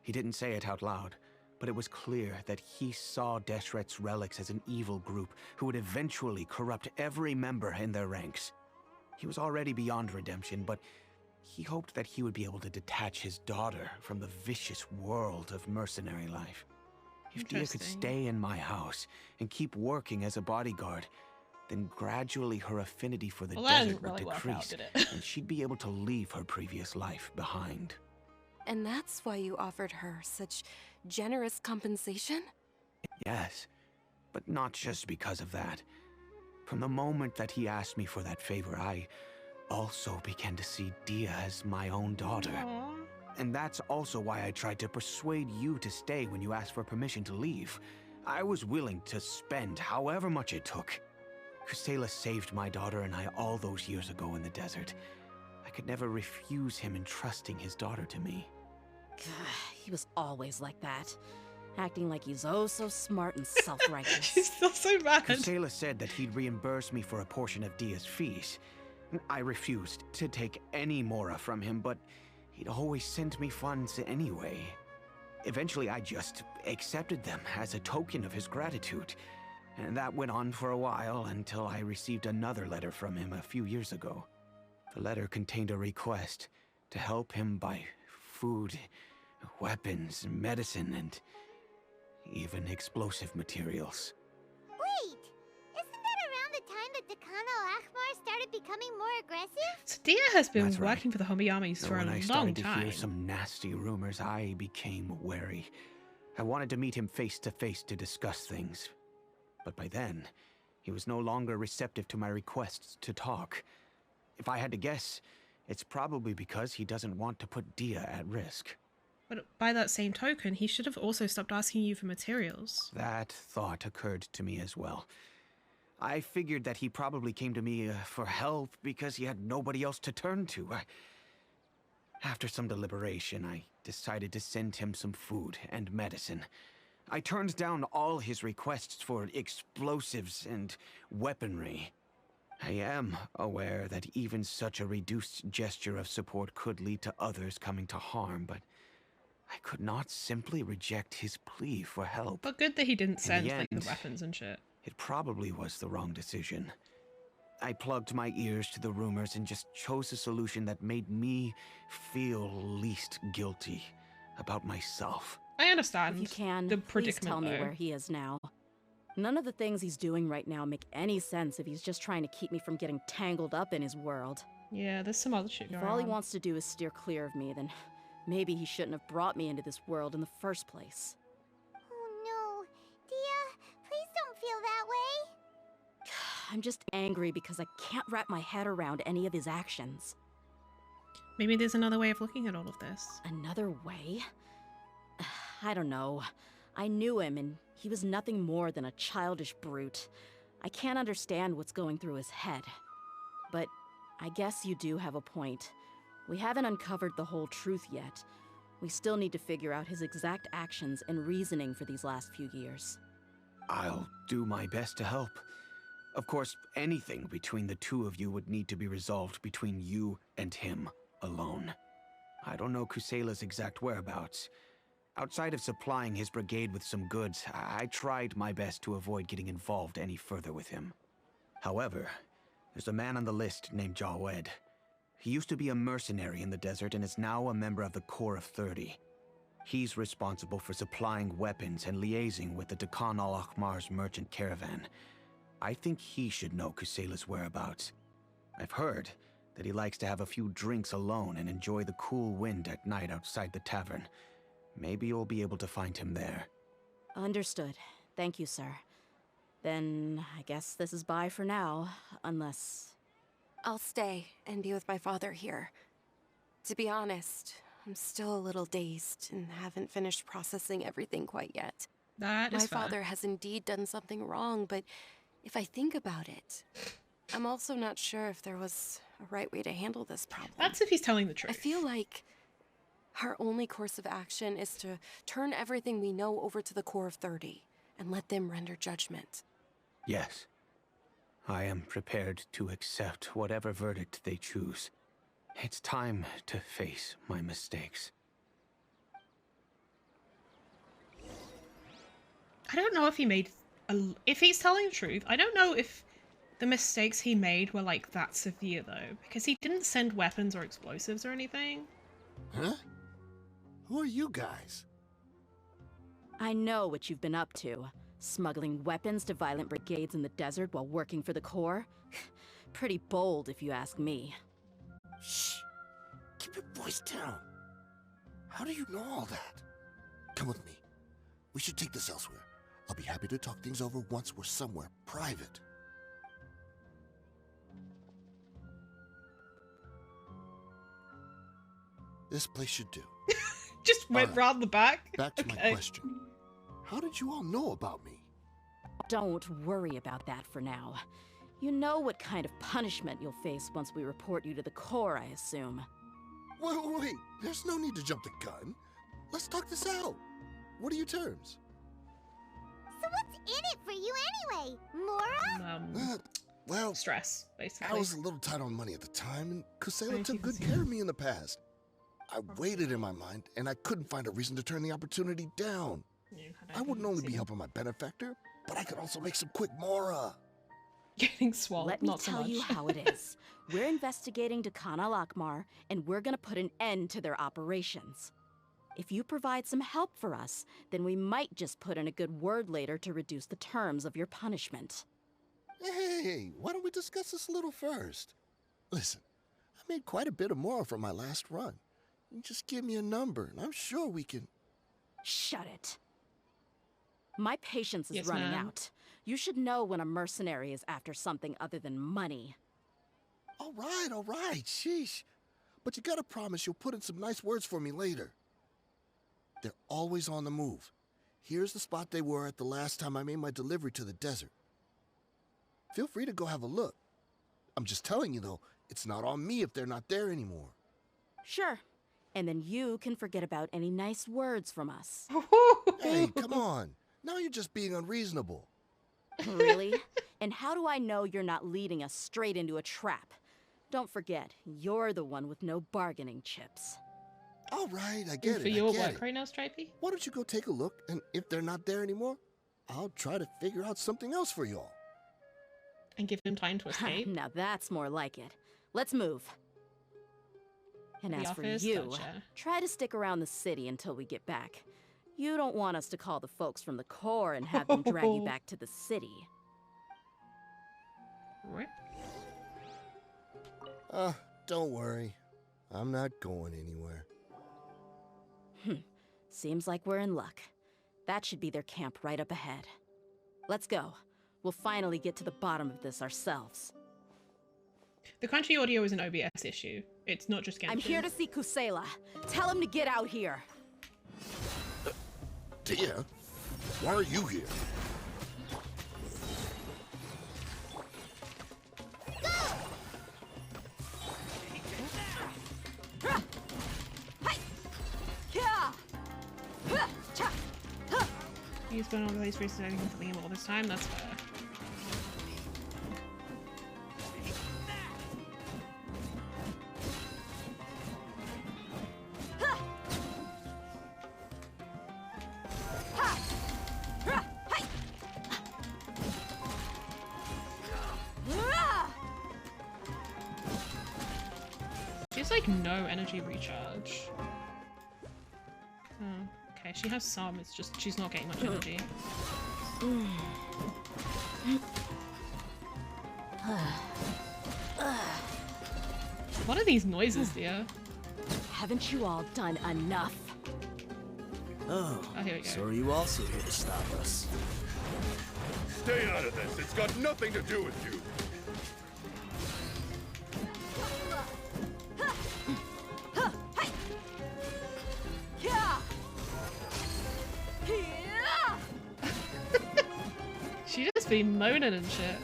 He didn't say it out loud, but it was clear that he saw Deshret's relics as an evil group who would eventually corrupt every member in their ranks. He was already beyond redemption, but he hoped that he would be able to detach his daughter from the vicious world of mercenary life. If Dia could stay in my house and keep working as a bodyguard, then gradually her affinity for the desert would decrease, and she'd be able to leave her previous life behind. And that's why you offered her such generous compensation? Yes, but not just because of that. From the moment that he asked me for that favor, I also began to see Dia as my own daughter. Aww. And that's also why I tried to persuade you to stay when you asked for permission to leave. I was willing to spend however much it took. Kusela saved my daughter and I all those years ago in the desert. I could never refuse him entrusting his daughter to me. He was always like that, acting like he's oh so smart and self-righteous. She's still so bad. Kusela said that he'd reimburse me for a portion of Dia's fees. I refused to take any mora from him, but he'd always sent me funds anyway. Eventually, I just accepted them as a token of his gratitude. And that went on for a while until I received another letter from him a few years ago. The letter contained a request to help him buy food, weapons, medicine, and even explosive materials. Wait, isn't that around the time that the Kano Akhmar started becoming more aggressive? So Dia has been That's right. working for the Homiyamis for a When I long started to time. hear some nasty rumors, I became wary. I wanted to meet him face to face to discuss things. But by then, he was no longer receptive to my requests to talk. If I had to guess, it's probably because he doesn't want to put Dia at risk. But by that same token, he should have also stopped asking you for materials. That thought occurred to me as well. I figured that he probably came to me for help because he had nobody else to turn to. After some deliberation, I decided to send him some food and medicine. I turned down all his requests for explosives and weaponry. I am aware that even such a reduced gesture of support could lead to others coming to harm, but I could not simply reject his plea for help. But good that he didn't send the like, the end, weapons and shit. It probably was the wrong decision. I plugged my ears to the rumors and just chose a solution that made me feel least guilty about myself. I understand. If you can, the please predicament, tell me though. where he is now. None of the things he's doing right now make any sense if he's just trying to keep me from getting tangled up in his world. Yeah, there's some other shit If going all he on. wants to do is steer clear of me, then maybe he shouldn't have brought me into this world in the first place. Oh no, Dia, please don't feel that way. I'm just angry because I can't wrap my head around any of his actions. Maybe there's another way of looking at all of this. Another way? I don't know. I knew him, and he was nothing more than a childish brute. I can't understand what's going through his head. But I guess you do have a point. We haven't uncovered the whole truth yet. We still need to figure out his exact actions and reasoning for these last few years. I'll do my best to help. Of course, anything between the two of you would need to be resolved between you and him alone. I don't know Kusela's exact whereabouts. Outside of supplying his brigade with some goods, I tried my best to avoid getting involved any further with him. However, there's a man on the list named Jawed. He used to be a mercenary in the desert and is now a member of the Corps of 30. He's responsible for supplying weapons and liaising with the Dekhan al-Akhmar's merchant caravan. I think he should know Kusela's whereabouts. I've heard that he likes to have a few drinks alone and enjoy the cool wind at night outside the tavern. Maybe you'll be able to find him there. Understood. Thank you, sir. Then I guess this is bye for now, unless... I'll stay and be with my father here. To be honest, I'm still a little dazed and haven't finished processing everything quite yet. That is My fair. father has indeed done something wrong, but if I think about it, I'm also not sure if there was a right way to handle this problem. That's if he's telling the truth. I feel like our only course of action is to turn everything we know over to the core of 30 and let them render judgment. Yes. I am prepared to accept whatever verdict they choose. It's time to face my mistakes. I don't know if he made if he's telling the truth. I don't know if the mistakes he made were like that severe though, because he didn't send weapons or explosives or anything. Huh? Who are you guys? I know what you've been up to. Smuggling weapons to violent brigades in the desert while working for the Corps? Pretty bold, if you ask me. Shh! Keep your voice down. How do you know all that? Come with me. We should take this elsewhere. I'll be happy to talk things over once we're somewhere private. This place should do. Just went Alright. round the back. Back to my Okay. question. How did you all know about me? Don't worry about that for now. You know what kind of punishment you'll face once we report you to the Corps, I assume. Wait. There's no need to jump the gun. Let's talk this out. What are your terms? So what's in it for you anyway, Mora? Well, Stress, basically. I was a little tight on money at the time, and Kusela Thank you, took good Kusela. care of me in the past. I waited in my mind, and I couldn't find a reason to turn the opportunity down. I wouldn't only be helping my benefactor, but I could also make some quick mora. Getting swallowed, Let me not so tell much. you how it is. We're investigating Dehya Al-Akmar, and we're gonna put an end to their operations. If you provide some help for us, then we might just put in a good word later to reduce the terms of your punishment. Hey, why don't we discuss this a little first? Listen, I made quite a bit of mora from my last run. You just give me a number, and I'm sure we can... Shut it. My patience is Yes, running ma'am. out. You should know when a mercenary is after something other than money. All right, sheesh. But you gotta promise you'll put in some nice words for me later. They're always on the move. Here's the spot they were at the last time I made my delivery to the desert. Feel free to go have a look. I'm just telling you though, it's not on me if they're not there anymore. Sure. And then you can forget about any nice words from us. Hey, come on. Now you're just being unreasonable. Really? And how do I know you're not leading us straight into a trap? Don't forget, you're the one with no bargaining chips. All right, I get For it. your I get work it. right now, Stripey? Why don't you go take a look, and if they're not there anymore, I'll try to figure out something else for y'all. And give him time to escape? Now that's more like it. Let's move. And The as office, for you, gotcha. try to stick around the city until we get back. You don't want us to call the folks from the Corps and have them drag you back to the city. Right. Don't worry. I'm not going anywhere. Seems like we're in luck. That should be their camp right up ahead. Let's go. We'll finally get to the bottom of this ourselves. The country audio is an OBS issue. It's not just Genshin. I'm here to see Kusela. Tell him to get out here. Dehya, why are you here? He's been on these reasons anything for him all this time, that's fair. She's like no energy recharge. Oh, okay, she has some, it's just she's not getting much energy. What are these noises, dear? Haven't you all done enough? Oh, Oh, here we go. so are you also here to stop us? Stay out of this. It's got nothing to do with you. She just be moaning and shit.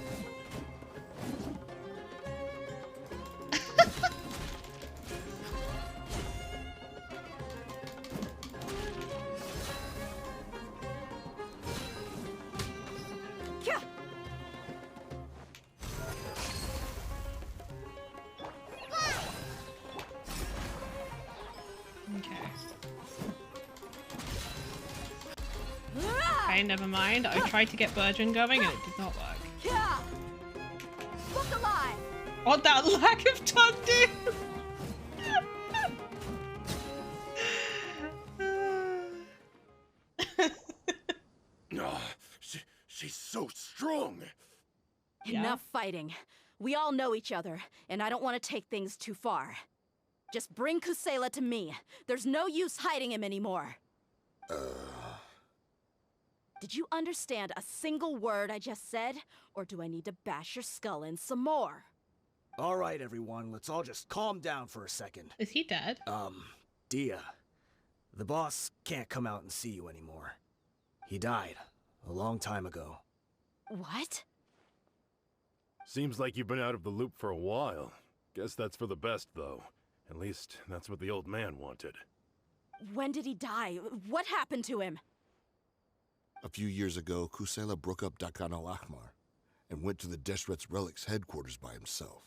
Okay. Okay, never mind. I tried to get Burgeon going and it did not work. Yeah. Look alive. What that lack of tongue, dude? She's so strong. Yeah. Enough fighting. We all know each other, and I don't want to take things too far. Just bring Kusela to me. There's no use hiding him anymore. Did you understand a single word I just said? Or do I need to bash your skull in some more? All right, everyone, let's all just calm down for a second. Is he dead? Dehya, the boss can't come out and see you anymore. He died a long time ago. What? Seems like you've been out of the loop for a while. Guess that's for the best, though. At least, that's what the old man wanted. When did he die? What happened to him? A few years ago, Kusela broke up Dakan al-Ahmar and went to the Deshret's Relics headquarters by himself.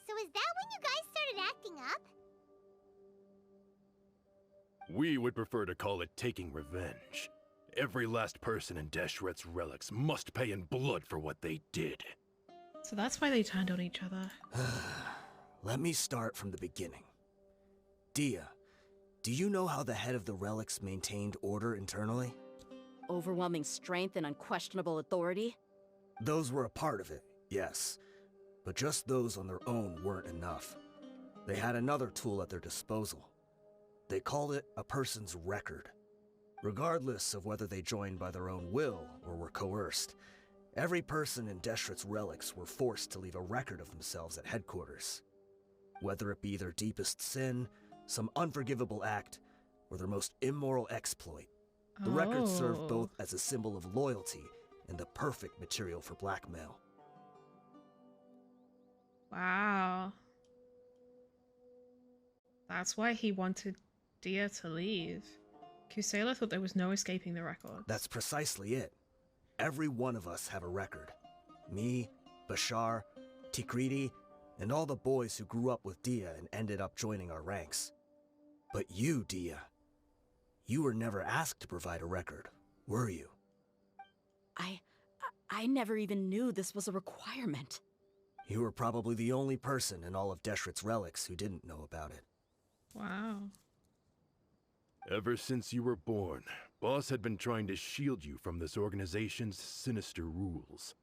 So is that when you guys started acting up? We would prefer to call it taking revenge. Every last person in Deshret's Relics must pay in blood for what they did. So that's why they turned on each other. Let me start from the beginning. Dehya, do you know how the head of the Relics maintained order internally? Overwhelming strength and unquestionable authority? Those were a part of it, yes. But just those on their own weren't enough. They had another tool at their disposal. They called it a person's record. Regardless of whether they joined by their own will or were coerced, every person in Deshret's Relics were forced to leave a record of themselves at headquarters. Whether it be their deepest sin, some unforgivable act, or their most immoral exploit, the record served both as a symbol of loyalty and the perfect material for blackmail. Wow. That's why he wanted Dehya to leave. Kusela thought there was no escaping the record. That's precisely it. Every one of us have a record. Me, Bashar, Tikriti, and all the boys who grew up with Dehya and ended up joining our ranks. But you, Dehya, you were never asked to provide a record, were you? I never even knew this was a requirement. You were probably the only person in all of Deshret's Relics who didn't know about it. Wow. Ever since you were born, Boss had been trying to shield you from this organization's sinister rules.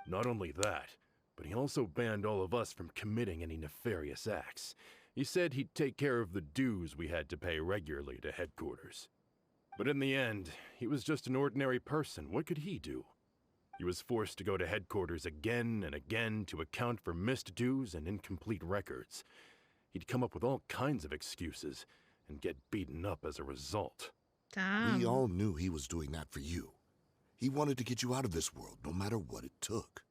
Not only that, but he also banned all of us from committing any nefarious acts. He said he'd take care of the dues we had to pay regularly to headquarters. But in the end, he was just an ordinary person. What could he do? He was forced to go to headquarters again and again to account for missed dues and incomplete records. He'd come up with all kinds of excuses and get beaten up as a result. Damn. We all knew he was doing that for you. He wanted to get you out of this world, no matter what it took.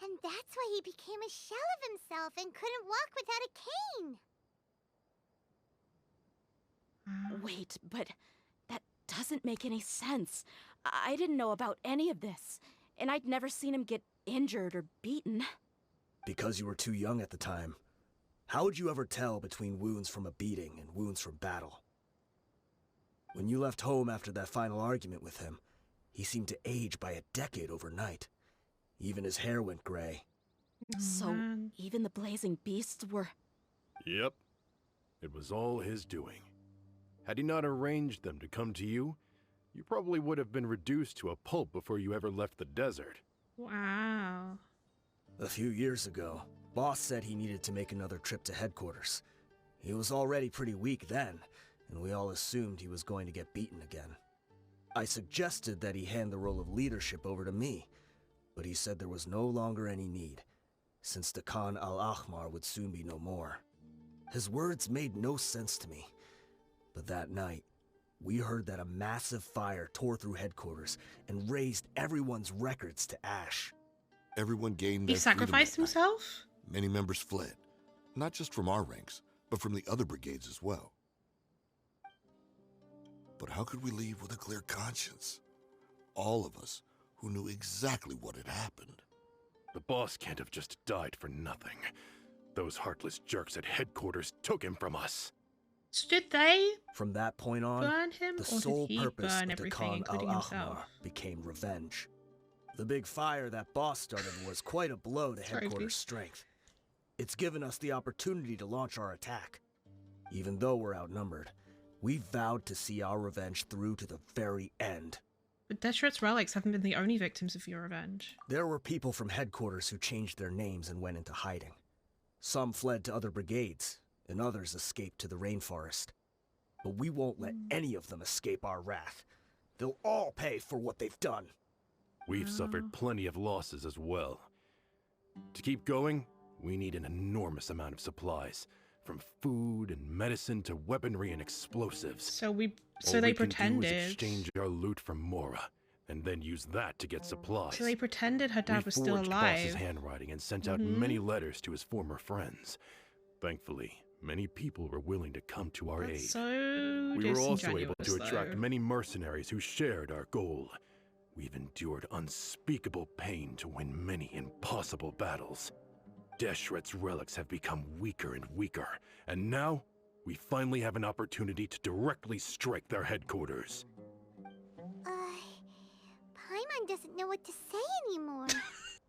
And that's why he became a shell of himself and couldn't walk without a cane. Wait, but that doesn't make any sense. I didn't know about any of this, and I'd never seen him get injured or beaten. Because you were too young at the time. How would you ever tell between wounds from a beating and wounds from battle? When you left home after that final argument with him, he seemed to age by a decade overnight. Even his hair went gray. So even the blazing beasts were... Yep. It was all his doing. Had he not arranged them to come to you, you probably would have been reduced to a pulp before you ever left the desert. Wow. A few years ago, Boss said he needed to make another trip to headquarters. He was already pretty weak then, and we all assumed he was going to get beaten again. I suggested that he hand the role of leadership over to me, but he said there was no longer any need, since the Khan al-Ahmar would soon be no more. His words made no sense to me, but that night, we heard that a massive fire tore through headquarters and razed everyone's records to ash. Everyone gained He their freedom sacrificed that night. himself? Many members fled, not just from our ranks, but from the other brigades as well. But how could we leave with a clear conscience? All of us who knew exactly what had happened. The boss can't have just died for nothing. Those heartless jerks at headquarters took him from us. So did they From that point on, burn him, the or did sole he purpose burn of the everything, Khan including himself? al-Ahmar became revenge. The big fire that Boss started was quite a blow to Sorry, headquarters Pete. strength. It's given us the opportunity to launch our attack. Even though we're outnumbered, we vowed to see our revenge through to the very end. But Deshret's relics haven't been the only victims of your revenge. There were people from headquarters who changed their names and went into hiding. Some fled to other brigades, and others escaped to the rainforest. But we won't let any of them escape our wrath. They'll all pay for what they've done. We've suffered plenty of losses as well. To keep going, we need an enormous amount of supplies, from food and medicine to weaponry and explosives. So they All we can do is pretended. exchange our loot from Mora, and then use that to get supplies. So they pretended her dad We was still forged alive. Boss's handwriting and sent out many letters to his former friends. Thankfully, many people were willing to come to our That's aid. so We were also able disingenuous, to attract though. many mercenaries who shared our goal. We've endured unspeakable pain to win many impossible battles. Deshret's relics have become weaker and weaker, and now we finally have an opportunity to directly strike their headquarters. Paimon doesn't know what to say anymore.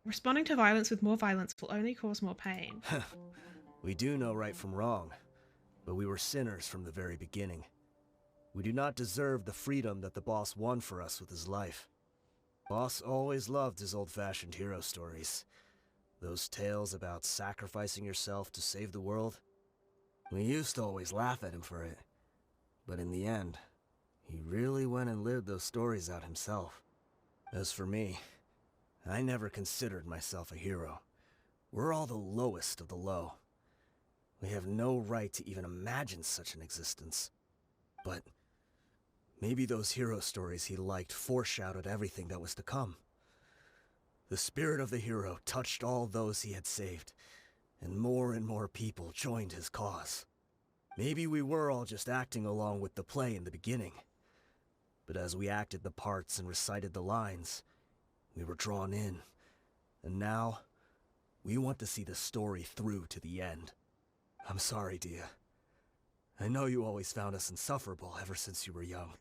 Responding to violence with more violence will only cause more pain. We do know right from wrong, but we were sinners from the very beginning. We do not deserve the freedom that the boss won for us with his life. Boss always loved his old-fashioned hero stories. Those tales about sacrificing yourself to save the world. We used to always laugh at him for it. But in the end, he really went and lived those stories out himself. As for me, I never considered myself a hero. We're all the lowest of the low. We have no right to even imagine such an existence. But maybe those hero stories he liked foreshadowed everything that was to come. The spirit of the hero touched all those he had saved, and more people joined his cause. Maybe we were all just acting along with the play in the beginning. But as we acted the parts and recited the lines, we were drawn in. And now, we want to see the story through to the end. I'm sorry, Dehya. I know you always found us insufferable ever since you were young.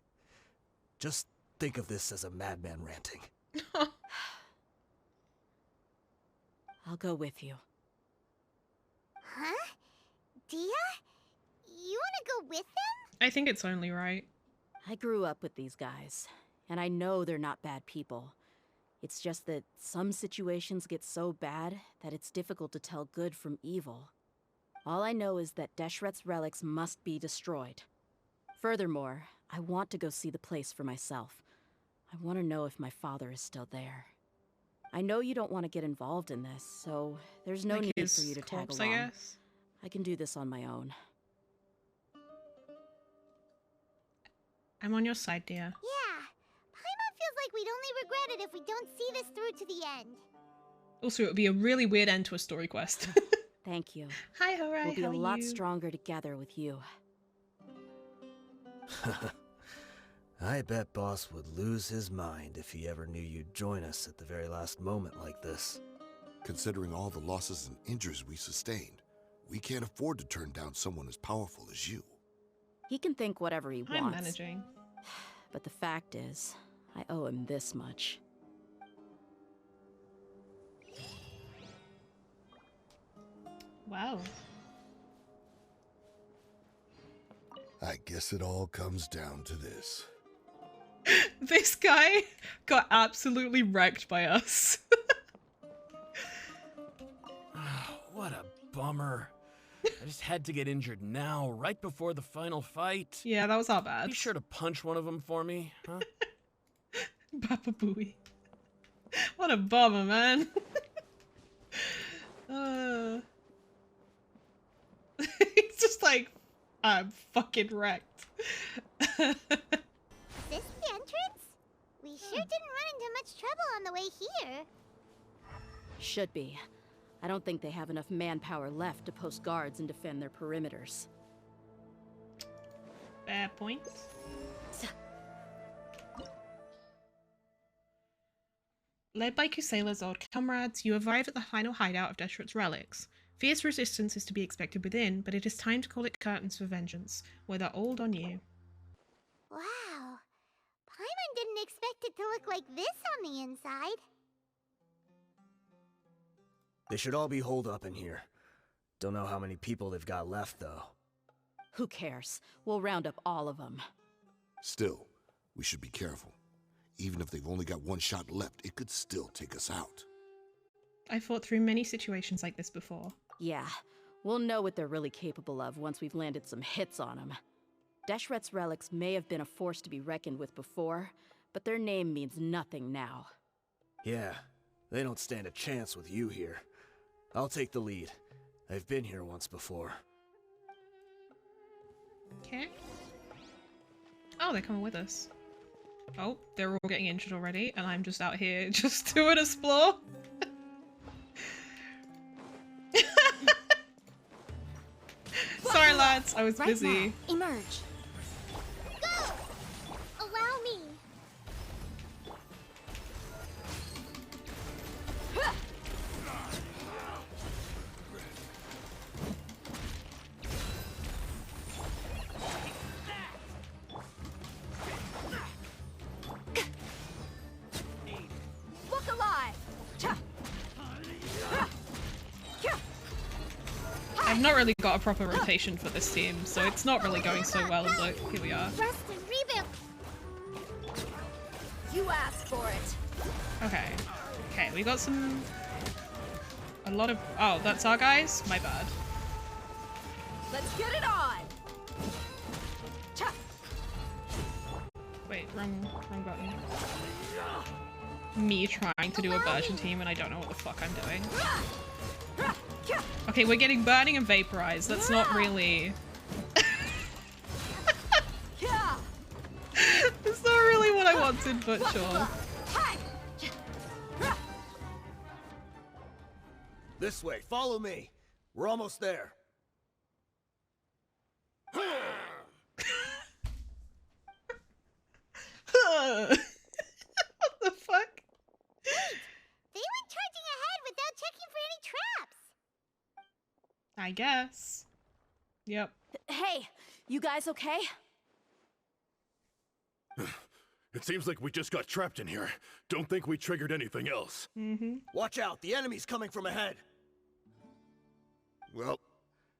Just think of this as a madman ranting. I'll go with you. Huh? Dehya? You wanna go with them? I think it's only right. I grew up with these guys, and I know they're not bad people. It's just that some situations get so bad that it's difficult to tell good from evil. All I know is that Deshret's relics must be destroyed. Furthermore, I want to go see the place for myself. I want to know if my father is still there. I know you don't want to get involved in this, so there's no Like need his for you to tag corpse, along. I guess. I can do this on my own. I'm on your side, dear. Yeah. Paimon feels like we'd only regret it if we don't see this through to the end. Also, it would be a really weird end to a story quest. Thank you. Hi, Horai, We'll be how a are lot you? stronger together with you. I bet Boss would lose his mind if he ever knew you'd join us at the very last moment like this. Considering all the losses and injuries we sustained, we can't afford to turn down someone as powerful as you. He can think whatever he I'm wants. managing. But the fact is, I owe him this much. Wow. I guess it all comes down to this. This guy got absolutely wrecked by us. What a bummer. I just had to get injured now, right before the final fight. Yeah, that was our bad. Be sure to punch one of them for me, huh? Baba Booey. What a bummer, man. He's just like, I'm fucking wrecked. Is this the entrance? We sure didn't run into much trouble on the way here. Should be. I don't think they have enough manpower left to post guards and defend their perimeters. Fair point. Led by Kusela's old comrades, you arrive at the final hideout of Deshret's relics. Fierce resistance is to be expected within, but it is time to call it curtains for vengeance, whether old or new. Wow. Paimon didn't expect it to look like this on the inside. They should all be holed up in here. Don't know how many people they've got left, though. Who cares? We'll round up all of them. Still, we should be careful. Even if they've only got one shot left, it could still take us out. I fought through many situations like this before. Yeah, we'll know what they're really capable of once we've landed some hits on them. Deshret's relics may have been a force to be reckoned with before, but their name means nothing now. Yeah, they don't stand a chance with you here. I'll take the lead. I've been here once before. Okay. Oh, they're coming with us. Oh, they're all getting injured already, and I'm just out here just doing explore. Sorry, lads, I was busy. Now, emerge. Go! Allow me. Look alive! I've not really got a proper rotation for this team, so it's not really going so well, but here we are. Rest and rebuild. You asked for it. Okay. Okay, we got a lot of... Oh, that's our guys? My bad. Let's get it on! Wait, wrong button. Me trying to do a version team and I don't know what the fuck I'm doing. Okay, we're getting burning and vaporized. That's not really... It's not really what I wanted, but sure. This way, follow me. We're almost there. What the fuck? They went charging ahead without checking for any traps. I guess. Yep. Hey, you guys okay? It seems like we just got trapped in here. Don't think we triggered anything else. Mm-hmm. Watch out, the enemy's coming from ahead. Well,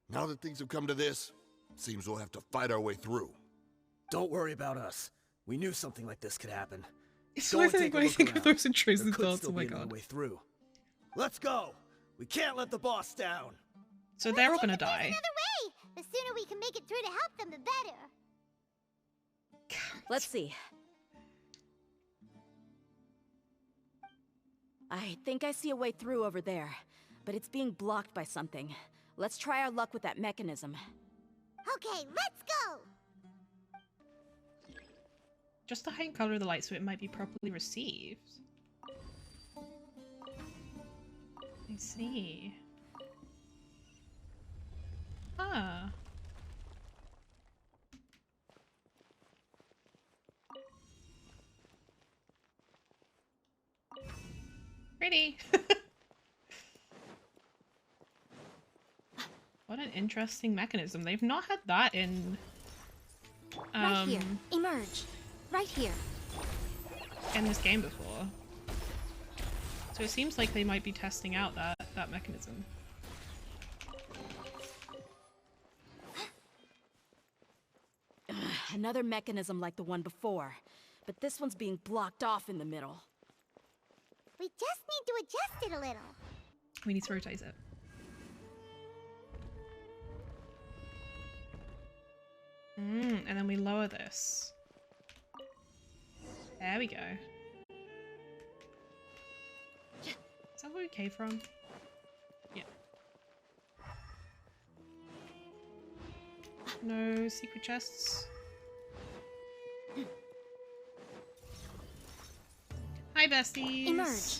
now that things have come to this, seems we'll have to fight our way through. Don't worry about us. We knew something like this could happen. It's Go so and funny take a when I look think of around. those intrusive There could thoughts. still Oh my be another god. way through. Let's go. We can't let the boss down. So they're all Let's gonna check if there's die. another way. The sooner we can make it through to help them, the better. Let's see. I think I see a way through over there, but it's being blocked by something. Let's try our luck with that mechanism. Okay, let's go. Just the height and color of the light so it might be properly received. I see. Ah. Pretty. What an interesting mechanism. They've not had that in Right here. Emerge. Right here. in this game before. So it seems like they might be testing out that mechanism. Another mechanism like the one before, but this one's being blocked off in the middle. We just need to adjust it a little. We need to rotate it. And then we lower this. There we go. Is that where we came from? Yeah. No secret chests. Hi, besties. Emerge.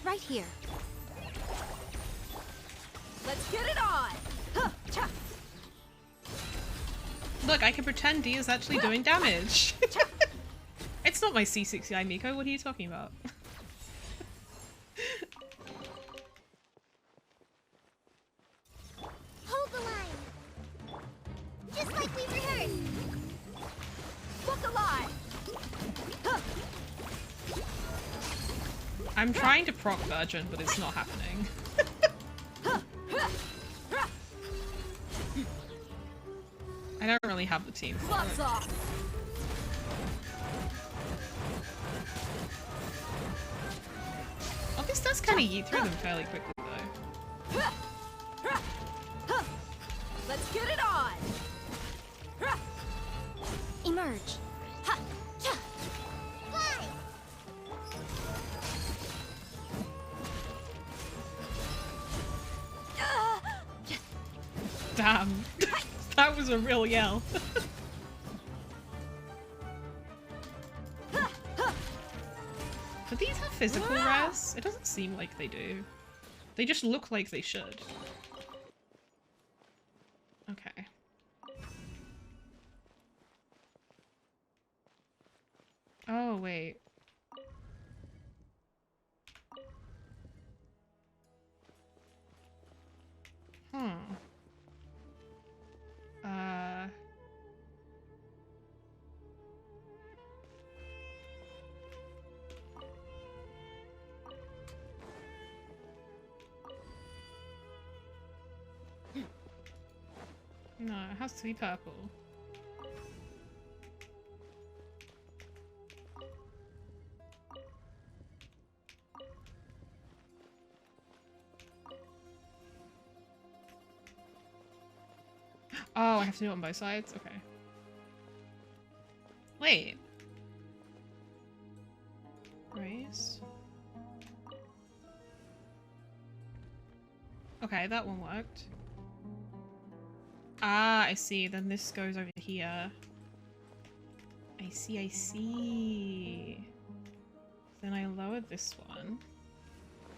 Right here. Let's get it on! Huh, cha. Look, I can pretend D is actually doing damage. It's not my C6i Miko, what are you talking about? Just like we rehearsed. Look alive! I'm trying to proc Virgin, but it's not happening. I don't really have the team for Gloves it. off! Oh, this does kind of yeet through them fairly quickly, though. Let's get it on! Emerge. Ha! Cha! Fly! Damn. That was a real yell. Do these have physical res? It doesn't seem like they do. They just look like they should. Okay. Oh, wait. No, it has to be purple. Oh, I have to do it on both sides? Okay. Wait. Raise. Okay, that one worked. Ah, I see. Then this goes over here. I see, I see. Then I lowered this one.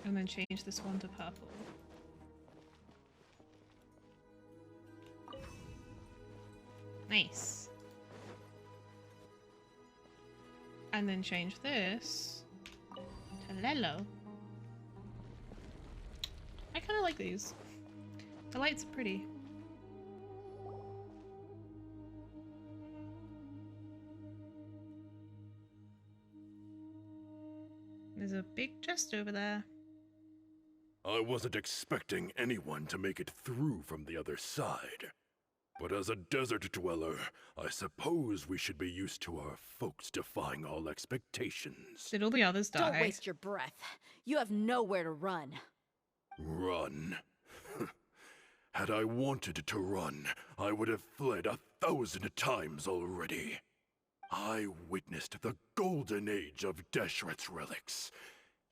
And then change this one to purple. Nice. And then change this to yellow. I kind of like these. The lights are pretty. There's a big chest over there. I wasn't expecting anyone to make it through from the other side. But as a desert dweller, I suppose we should be used to our folks defying all expectations. Did all the others die? Don't waste your breath. You have nowhere to run. Run? Had I wanted to run, I would have fled 1,000 times already. I witnessed the golden age of Deshret's relics.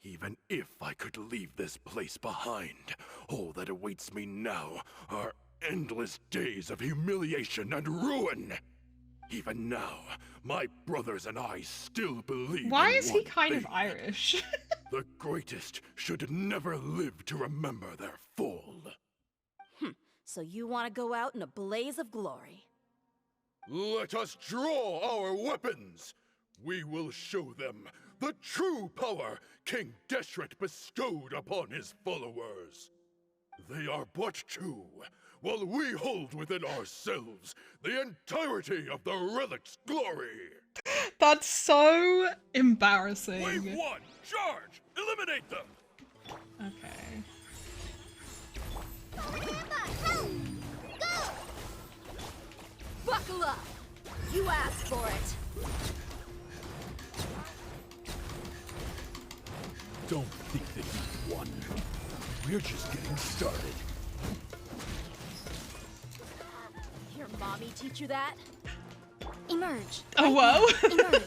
Even if I could leave this place behind, all that awaits me now are endless days of humiliation and ruin. Even now, my brothers and I still believe Why in is he one kind of thing. Irish? The greatest should never live to remember their fall. So you want to go out in a blaze of glory. Let us draw our weapons. We will show them the true power King Deshret bestowed upon his followers. They are but two, while we hold within ourselves the entirety of the relic's glory. That's so embarrassing. Wave one, charge! Eliminate them! Okay. Go! Buckle up! You asked for it! Don't think that you've won. We're just getting started. Your mommy teach you that? Emerge. Oh, whoa. Emerge.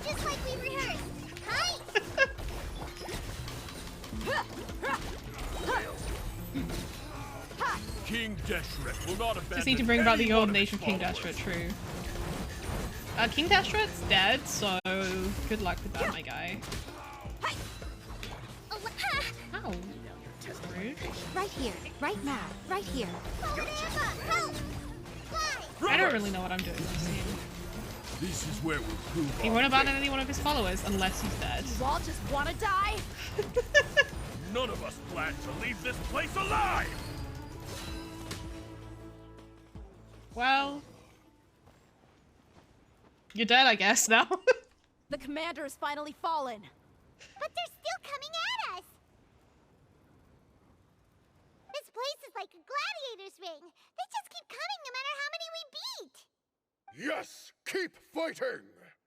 Just like we rehearsed. Hi! King Deshret will not abandon Just need to bring back the any old one of nation his King followers. Deshret, true. King Deshret's dead, so good luck with that, my guy. Oh, ha! Ow. Rude. Right here. Right now. Right here. Help! Fly! I don't really know what I'm doing this scene. This is where we'll prove He our won't abandon faith. any one of his followers unless he's dead. You all just want to die? None of us plan to leave this place alive! Well, you're dead, I guess, now. The commander has finally fallen. But they're still coming at us! This place is like a gladiator's ring. They just keep coming no matter how many we beat! Yes, keep fighting!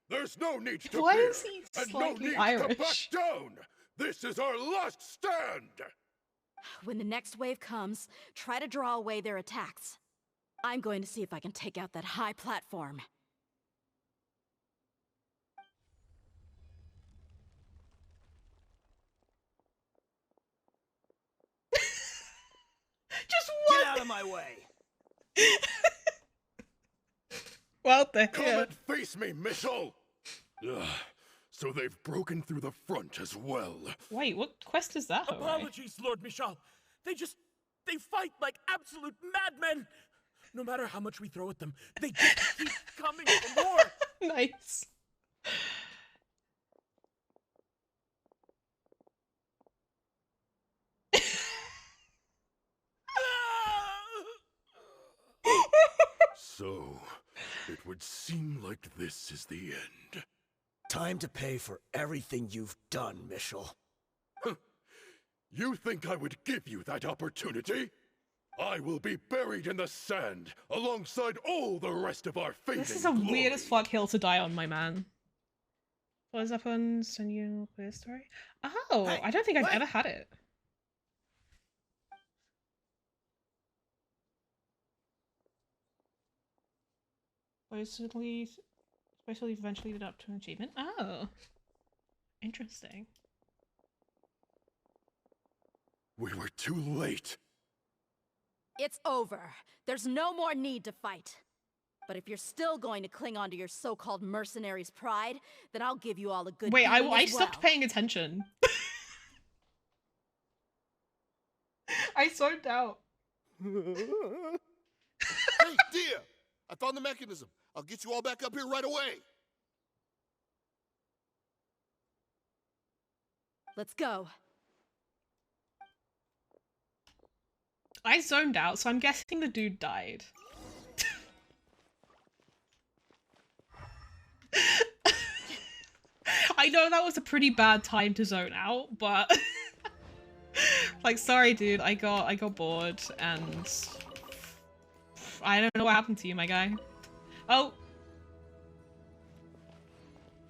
There's no need to Why fear, is he and no slightly need to Irish? back down! This is our last stand! When the next wave comes, try to draw away their attacks. I'm going to see if I can take out that high platform. Just one! Get out of my way! Well, the Come hell. and face me, Mitchell! Ugh, so they've broken through the front as well. Wait, what quest is that? Jorge? Apologies, Lord Michal. They fight like absolute madmen. No matter how much we throw at them, they just keep coming for more. Nice. So, it would seem like this is the end. Time to pay for everything you've done, Mitchell. You think I would give you that opportunity? I will be buried in the sand alongside all the rest of our fading This is a glory. weird as fuck hill to die on, my man. Follows up on Senor Queer Story. Oh, Hey, I don't think I've wait. ever had it. Supposedly eventually lead up to an achievement. Oh, interesting. We were too late. It's over. There's no more need to fight. But if you're still going to cling on to your so-called mercenary's pride, then I'll give you all a good Wait, beating I as stopped well. paying attention. I zoned out. Hey, dear! I found the mechanism. I'll get you all back up here right away. Let's go. I zoned out, so I'm guessing the dude died. I know that was a pretty bad time to zone out, but like, sorry, dude. I got bored, and I don't know what happened to you, my guy. Oh,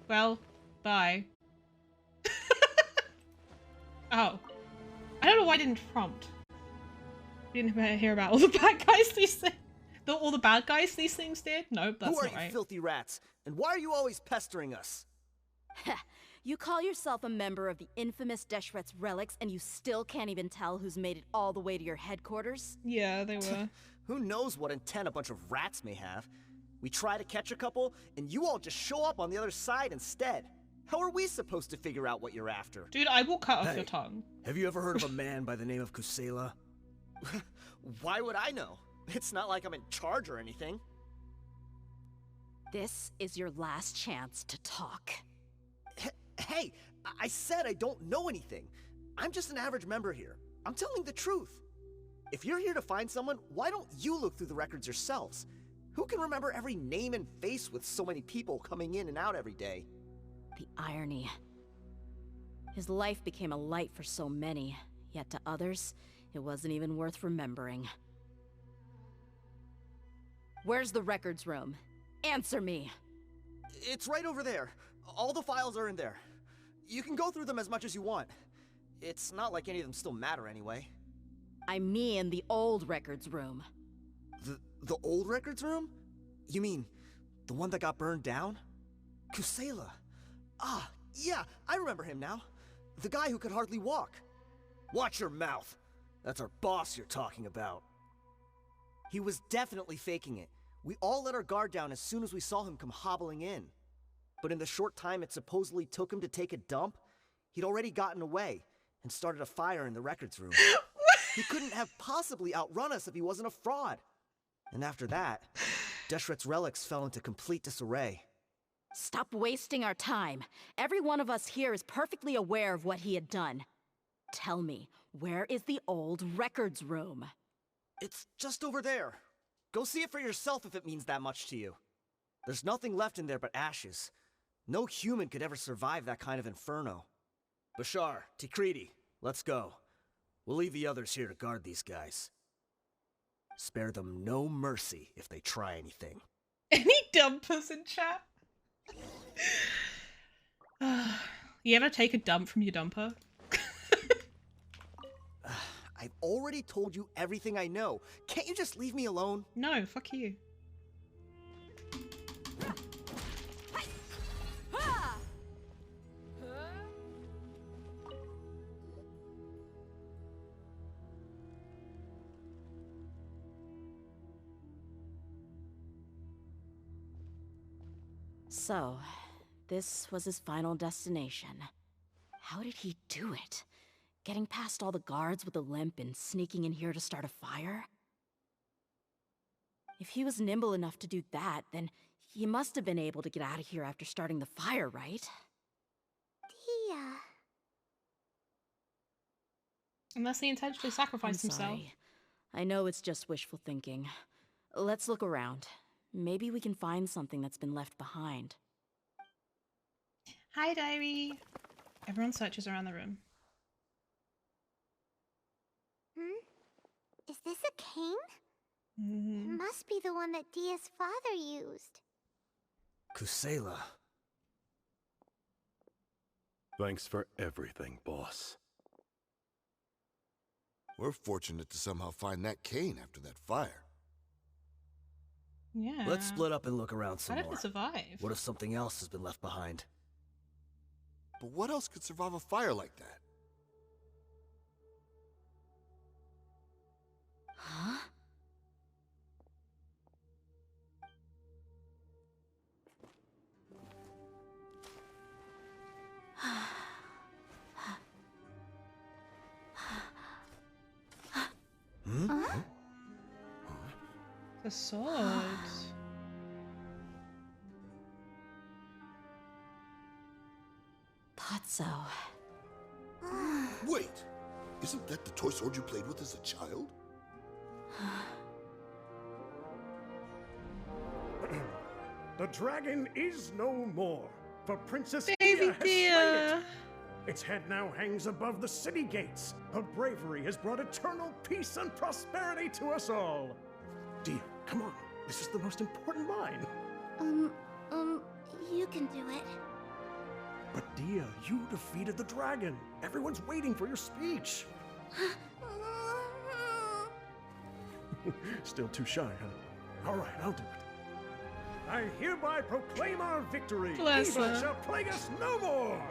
well, bye. Oh, I don't know why I didn't prompt. Didn't hear about all the bad guys these things. All the bad guys these things did? Nope, that's Who are not you right. filthy rats? And why are you always pestering us? You call yourself a member of the infamous Deshret's relics, and you still can't even tell who's made it all the way to your headquarters? Yeah, they were. Who knows what intent a bunch of rats may have? We try to catch a couple, and you all just show up on the other side instead. How are we supposed to figure out what you're after? Dude, I will cut off Hey. your tongue. Have you ever heard of a man by the name of Kusela? Why would I know? It's not like I'm in charge or anything. This is your last chance to talk. Hey, I said I don't know anything. I'm just an average member here. I'm telling the truth. If you're here to find someone, why don't you look through the records yourselves? Who can remember every name and face with so many people coming in and out every day? The irony. His life became a light for so many, yet to others, it wasn't even worth remembering. Where's the records room? Answer me! It's right over there. All the files are in there. You can go through them as much as you want. It's not like any of them still matter anyway. I mean the old records room. The old records room? You mean the one that got burned down? Kusela. Ah, yeah, I remember him now. The guy who could hardly walk. Watch your mouth. That's our boss you're talking about. He was definitely faking it. We all let our guard down as soon as we saw him come hobbling in. But in the short time it supposedly took him to take a dump, he'd already gotten away and started a fire in the records room. He couldn't have possibly outrun us if he wasn't a fraud. And after that, Deshret's relics fell into complete disarray. Stop wasting our time. Every one of us here is perfectly aware of what he had done. Tell me, where is the old records room? It's just over there. Go see it for yourself if it means that much to you. There's nothing left in there but ashes. No human could ever survive that kind of inferno. Bashar, Tikriti, let's go. We'll leave the others here to guard these guys. Spare them no mercy if they try anything. Any dumpers in chat? You ever take a dump from your dumper? I've already told you everything I know. Can't you just leave me alone? No, fuck you. So, this was his final destination. How did he do it? Getting past all the guards with a limp and sneaking in here to start a fire? If he was nimble enough to do that, then he must have been able to get out of here after starting the fire, right? Dehya. Unless he intentionally sacrificed I'm himself. sorry. I know it's just wishful thinking. Let's look around. Maybe we can find something that's been left behind. Hi, diary. Everyone searches around the room. Is this a cane? It must be the one that Dehya's father used. Kusela. Thanks for everything, boss. We're fortunate to somehow find that cane after that fire. Yeah. Let's split up and look around some How did more. it survive? What if something else has been left behind? But what else could survive a fire like that? Huh? The sword. Thought so. Wait! Isn't that the toy sword you played with as a child? The dragon is no more, for Princess Baby Dehya has slain dear. it. Its head now hangs above the city gates. Her bravery has brought eternal peace and prosperity to us all. Dehya, come on. This is the most important line. You can do it. But Dehya, you defeated the dragon. Everyone's waiting for your speech. Still too shy, huh? All right, I'll do it. I hereby proclaim our victory. Bless Evil her. shall plague us no more.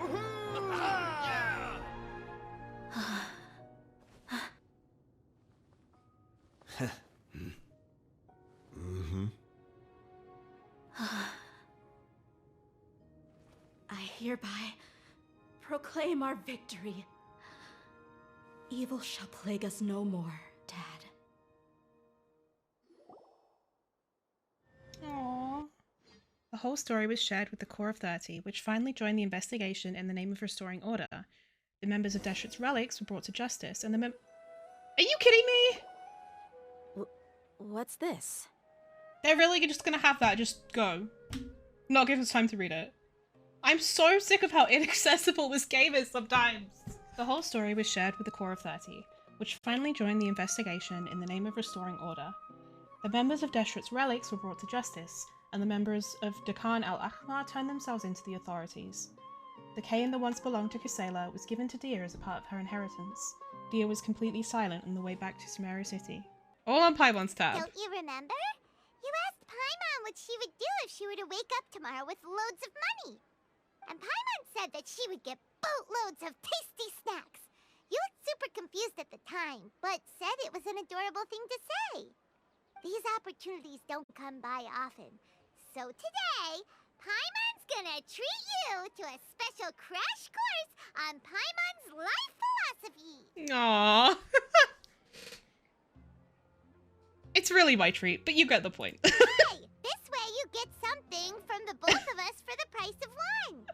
I hereby proclaim our victory. Evil shall plague us no more, Dad. Aww. The whole story was shared with the Core of 30, which finally joined the investigation in the name of restoring order. The members of Deshret's relics were brought to justice, and the Are you kidding me? What's this? They're really just gonna have that just go. Not give us time to read it. I'm so sick of how inaccessible this game is sometimes. The whole story was shared with the Core of 30, which finally joined the investigation in the name of restoring order. The members of Deshret's relics were brought to justice, and the members of Dekhan al-Ahmar turned themselves into the authorities. The cane that once belonged to Kusela was given to Dehya as a part of her inheritance. Dehya was completely silent on the way back to Sumeru City. All on Paimon's tab. Don't you remember? You asked Paimon what she would do if she were to wake up tomorrow with loads of money. And Paimon said that she would get boatloads of tasty snacks. You looked super confused at the time, but said it was an adorable thing to say. These opportunities don't come by often. So today, Paimon's gonna treat you to a special crash course on Paimon's life philosophy. Aww. It's really my treat, but you get the point. Hey, this way you get something from the both of us for the price of one.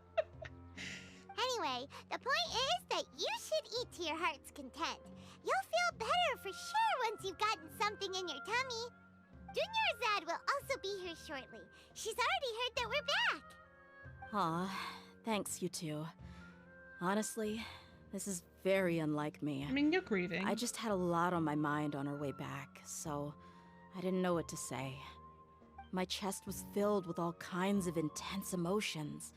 Anyway, the point is that you should eat to your heart's content. You'll feel better for sure once you've gotten something in your tummy. Junior Zad will also be here shortly. She's already heard that we're back. Aw, thanks, you two. Honestly, this is very unlike me. I mean, you're grieving. I just had a lot on my mind on our way back, so I didn't know what to say. My chest was filled with all kinds of intense emotions.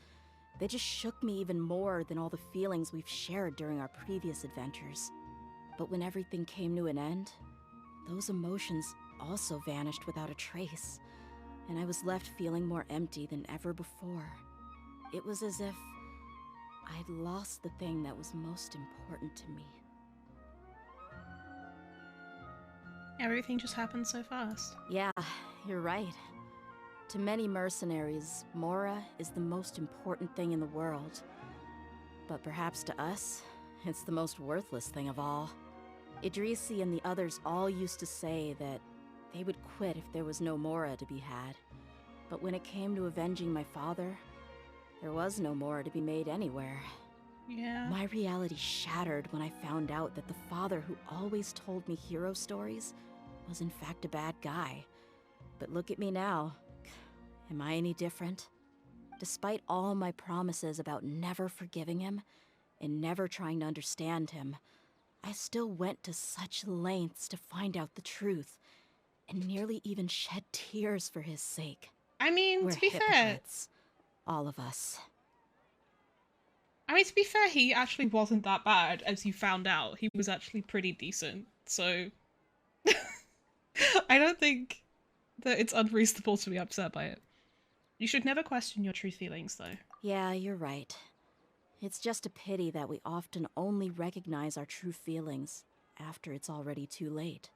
They just shook me even more than all the feelings we've shared during our previous adventures. But when everything came to an end, those emotions also vanished without a trace, and I was left feeling more empty than ever before. It was as if I'd lost the thing that was most important to me. Everything just happened so fast. Yeah, you're right. To many mercenaries, Mora is the most important thing in the world. But perhaps to us, it's the most worthless thing of all. Idrisi and the others all used to say that they would quit if there was no Mora to be had. But when it came to avenging my father, there was no Mora to be made anywhere. Yeah. My reality shattered when I found out that the father who always told me hero stories was in fact a bad guy. But look at me now. Am I any different? Despite all my promises about never forgiving him and never trying to understand him, I still went to such lengths to find out the truth and nearly even shed tears for his sake. I mean, We're to be fair, hypocrites, all of us. he actually wasn't that bad, as you found out. He was actually pretty decent, so I don't think that it's unreasonable to be upset by it. You should never question your true feelings, though. Yeah, you're right. It's just a pity that we often only recognize our true feelings after it's already too late.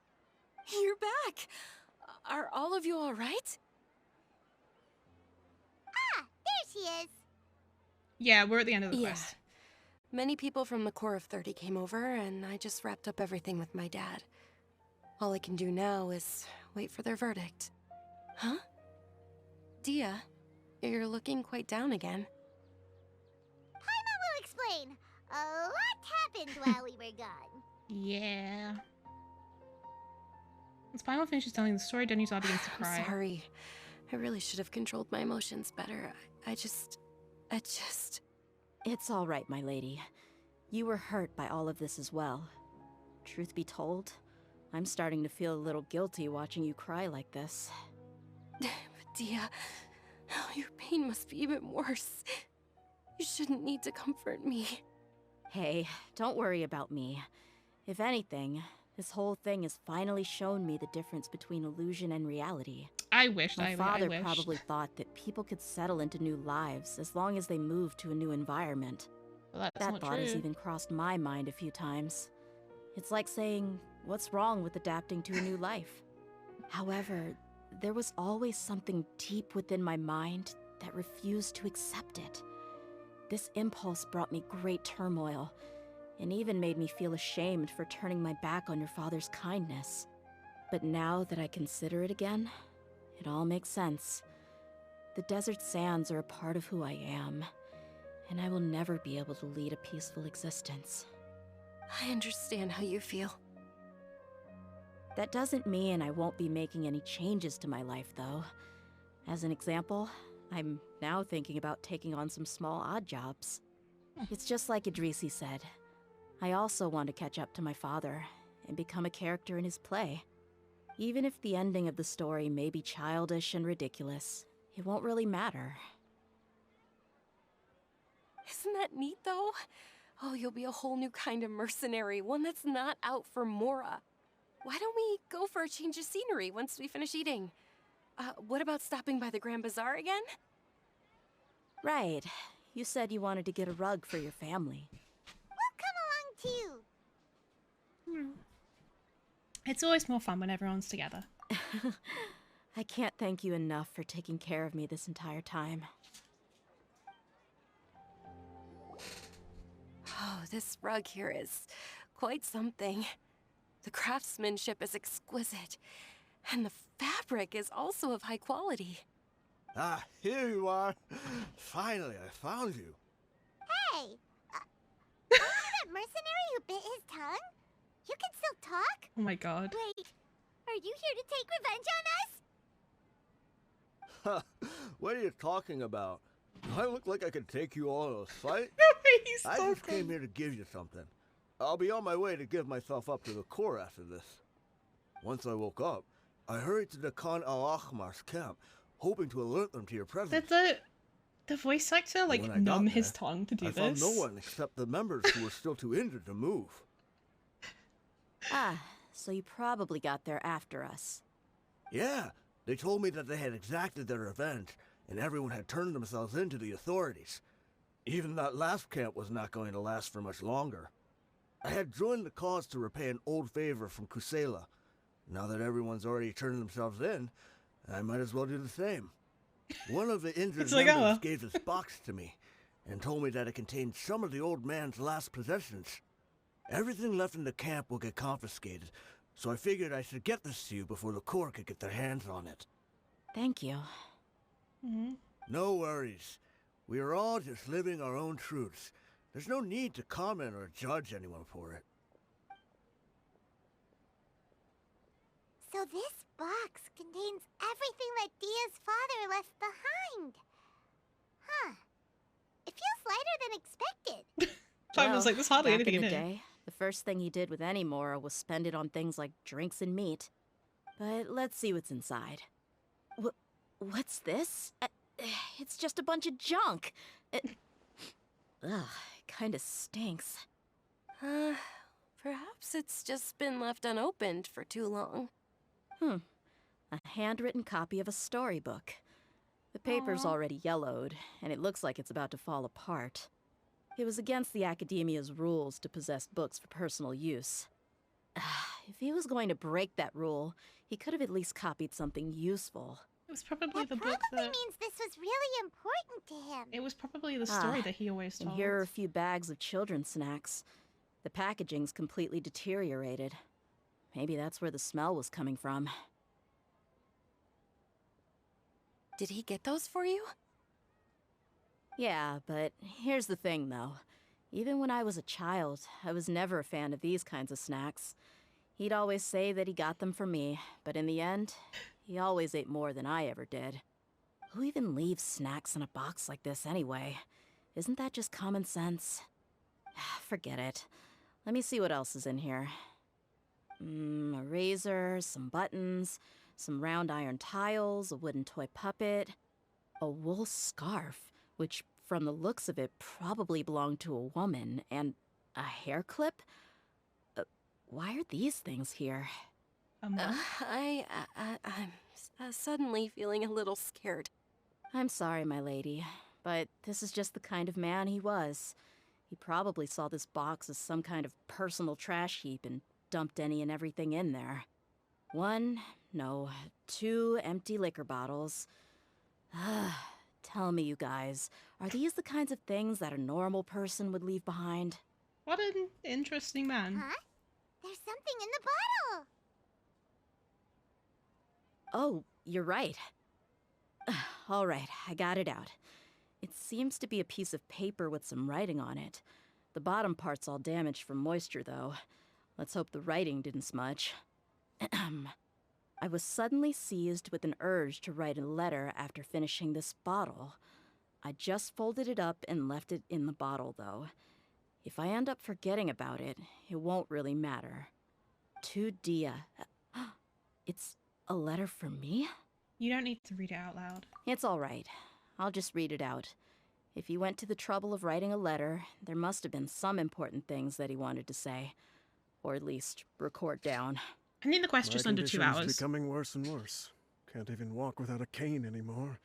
You're back! Are all of you alright? Ah, there she is. Yeah, we're at the end of the quest. Many people from the Corps of 30 came over, and I just wrapped up everything with my dad. All I can do now is wait for their verdict. Huh? Dehya, you're looking quite down again. Paimon will explain. A lot happened while we were gone. Yeah. Once Paimon finishes telling the story, Denuzar begins to cry. I'm sorry. I really should have controlled my emotions better. I just... It's all right, my lady. You were hurt by all of this as well. Truth be told, I'm starting to feel a little guilty watching you cry like this. But Dehya, your pain must be even worse. You shouldn't need to comfort me. Hey, don't worry about me. If anything, this whole thing has finally shown me the difference between illusion and reality. I wished. My father probably thought that people could settle into new lives as long as they moved to a new environment. Well, that's that not thought true. has even crossed my mind a few times. It's like saying, what's wrong with adapting to a new life? However, there was always something deep within my mind that refused to accept it. This impulse brought me great turmoil, and even made me feel ashamed for turning my back on your father's kindness. But now that I consider it again, it all makes sense. The desert sands are a part of who I am, and I will never be able to lead a peaceful existence. I understand how you feel. That doesn't mean I won't be making any changes to my life, though. As an example, I'm now thinking about taking on some small odd jobs. It's just like Idrisi said. I also want to catch up to my father and become a character in his play. Even if the ending of the story may be childish and ridiculous, it won't really matter. Isn't that neat, though? Oh, you'll be a whole new kind of mercenary, one that's not out for Mora. Why don't we go for a change of scenery once we finish eating? What about stopping by the Grand Bazaar again? Right. You said you wanted to get a rug for your family. We'll come along too. It's always more fun when everyone's together. I can't thank you enough for taking care of me this entire time. Oh, this rug here is quite something. The craftsmanship is exquisite, and the fabric is also of high quality. Ah, here you are. Finally, I found you. Hey! Are you that mercenary who bit his tongue? You can still talk? Oh my god. Wait, are you here to take revenge on us? What are you talking about? Do I look like I could take you all to a fight? He's I so just came here to give you something. I'll be on my way to give myself up to the Corps after this. Once I woke up, I hurried to the Khan al-Ahmar's camp, hoping to alert them to your presence. Did the voice actor like When I numb got his there, tongue to do I this? found no one except the members who were still too injured to move. Ah, so you probably got there after us. Yeah, they told me that they had exacted their revenge, and everyone had turned themselves in to the authorities. Even that last camp was not going to last for much longer. I had joined the cause to repay an old favor from Kusela. Now that everyone's already turned themselves in, I might as well do the same. One of the injured It's like, members oh. gave this box to me, and told me that it contained some of the old man's last possessions. Everything left in the camp will get confiscated, so I figured I should get this to you before the Corps could get their hands on it. Thank you. Mhm. No worries. We are all just living our own truths. There's no need to comment or judge anyone for it. So this box contains everything that Dia's father left behind. Huh. It feels lighter than expected. Simon was like, there's hardly back anything in in the here. day, the first thing he did with any Mora was spend it on things like drinks and meat. But let's see what's inside. What's this? It's just a bunch of junk. Ugh, it kinda stinks. Perhaps it's just been left unopened for too long. A handwritten copy of a storybook. The paper's Aw. already yellowed, and it looks like it's about to fall apart. It was against the Academia's rules to possess books for personal use. If he was going to break that rule, he could have at least copied something useful. It was probably That the book probably that... means this was really important to him. It was probably the story Ah, that he always told. And here are a few bags of children's snacks. The packaging's completely deteriorated. Maybe that's where the smell was coming from. Did he get those for you? Yeah, but here's the thing, though. Even when I was a child, I was never a fan of these kinds of snacks. He'd always say that he got them for me, but in the end, he always ate more than I ever did. Who even leaves snacks in a box like this anyway? Isn't that just common sense? Forget it. Let me see what else is in here. A razor, some buttons, some round iron tiles, a wooden toy puppet, a wool scarf, which from the looks of it probably belonged to a woman, and a hair clip? Why are these things here? I'm suddenly feeling a little scared. I'm sorry, my lady, but this is just the kind of man he was. He probably saw this box as some kind of personal trash heap and dumped any and everything in there. 2 empty liquor bottles. Tell me, you guys, are these the kinds of things that a normal person would leave behind? What an interesting man. Huh? There's something in the bottle. Oh, you're right. All right, I got it out. It seems to be a piece of paper with some writing on it. The bottom part's all damaged from moisture, though. Let's hope the writing didn't smudge. I was suddenly seized with an urge to write a letter after finishing this bottle. I just folded it up and left it in the bottle, though. If I end up forgetting about it, it won't really matter. To Dehya. It's a letter for me? You don't need to read it out loud. It's all right. I'll just read it out. If he went to the trouble of writing a letter, there must have been some important things that he wanted to say. Or at least record down. I think the quest My just under 2 condition's hours. becoming worse and worse. Can't even walk without a cane anymore,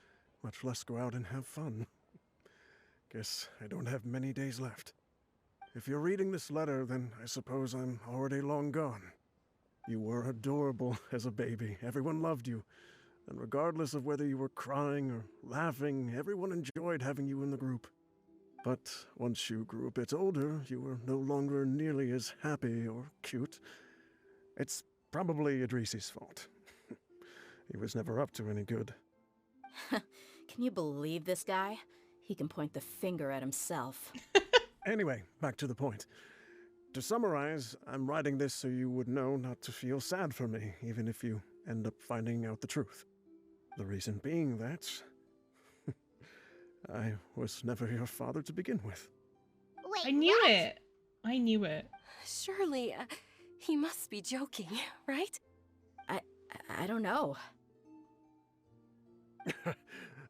much less go out and have fun. Guess I don't have many days left. If you're reading this letter, then I suppose I'm already long gone. You were adorable as a baby. Everyone loved you. And regardless of whether you were crying or laughing, everyone enjoyed having you in the group. But once you grew a bit older, you were no longer nearly as happy or cute. It's probably Idrisi's fault. He was never up to any good. Can you believe this guy? He can point the finger at himself. Anyway, back to the point. To summarize, I'm writing this so you would know not to feel sad for me, even if you end up finding out the truth. The reason being that I was never your father to begin with. Wait, I knew what? it. I knew it. Surely, he must be joking, right? I don't know.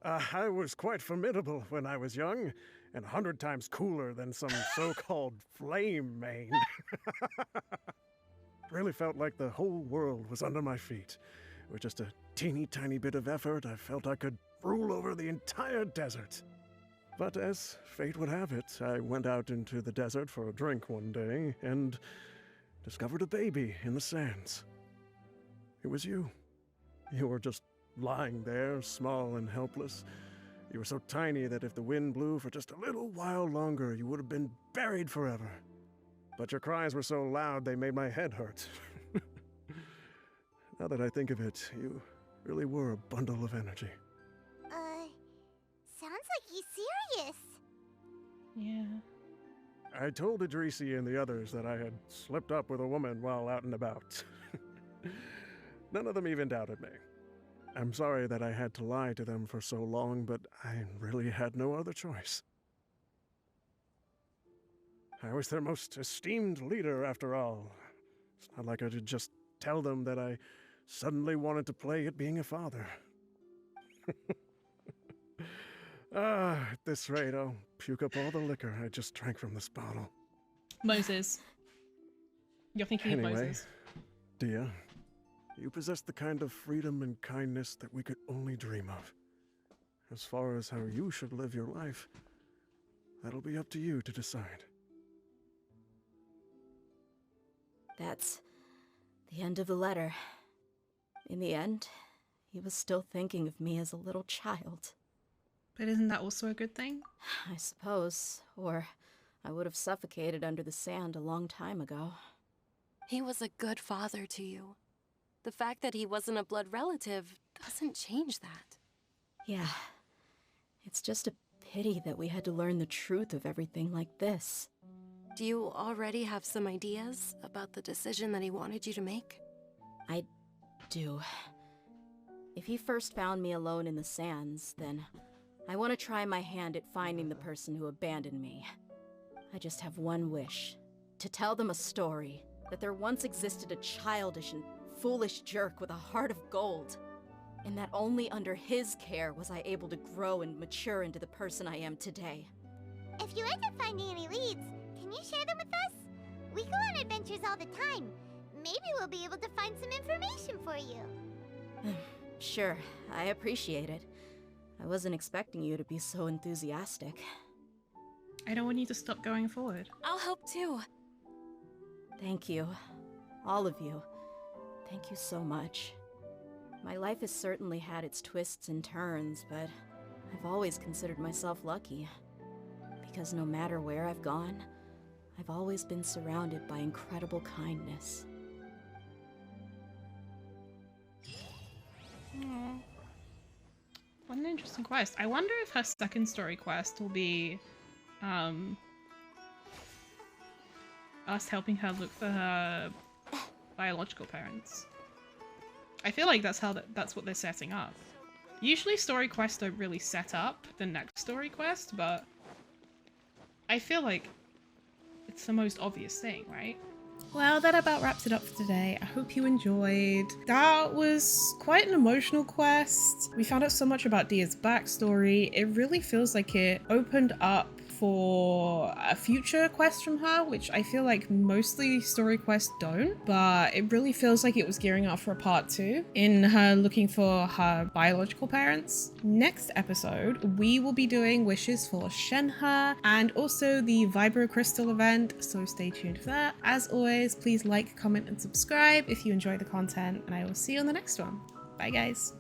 I was quite formidable when I was young, and 100 times cooler than some so-called flame main. Really felt like the whole world was under my feet. With just a teeny tiny bit of effort, I felt I could rule over the entire desert. But as fate would have it, I went out into the desert for a drink one day and discovered a baby in the sands. It was you. You were just lying there, small and helpless. You were so tiny that if the wind blew for just a little while longer, you would have been buried forever. But your cries were so loud they made my head hurt. Now that I think of it, you really were a bundle of energy. Sounds like he's serious. Yeah. I told Idrisi and the others that I had slipped up with a woman while out and about. None of them even doubted me. I'm sorry that I had to lie to them for so long, but I really had no other choice. I was their most esteemed leader, after all. It's not like I could just tell them that I suddenly wanted to play at being a father. At this rate, I'll puke up all the liquor I just drank from this bottle. Moses. You're thinking Anyway, of Moses. Dehya, you possess the kind of freedom and kindness that we could only dream of. As far as how you should live your life, that'll be up to you to decide. That's the end of the letter. In the end, he was still thinking of me as a little child. But isn't that also a good thing? I suppose, or I would have suffocated under the sand a long time ago. He was a good father to you. The fact that he wasn't a blood relative doesn't change that. Yeah, it's just a pity that we had to learn the truth of everything like this. Do you already have some ideas about the decision that he wanted you to make? I do. If he first found me alone in the sands, then I want to try my hand at finding the person who abandoned me. I just have one wish. To tell them a story. That there once existed a childish and foolish jerk with a heart of gold. And that only under his care was I able to grow and mature into the person I am today. If you end up finding any leads, can you share them with us? We go on adventures all the time. Maybe we'll be able to find some information for you. Sure, I appreciate it. I wasn't expecting you to be so enthusiastic. I don't want you to stop going forward. I'll help too. Thank you. All of you. Thank you so much. My life has certainly had its twists and turns, but I've always considered myself lucky. Because no matter where I've gone, I've always been surrounded by incredible kindness. Aww. What an interesting quest. I wonder if her second story quest will be us helping her look for her biological parents. I feel like that's what they're setting up. Usually story quests don't really set up the next story quest, but I feel like it's the most obvious thing, right? Well, that about wraps it up for today. I hope you enjoyed. That was quite an emotional quest. We found out so much about Dehya's backstory. It really feels like it opened up for a future quest from her, which I feel like mostly story quests don't, but it really feels like it was gearing up for a part 2 in her looking for her biological parents. Next episode, we will be doing wishes for Shenhe and also the Vibro Crystal event, so stay tuned for that. As always, please like, comment, and subscribe if you enjoy the content, and I will see you on the next one. Bye, guys.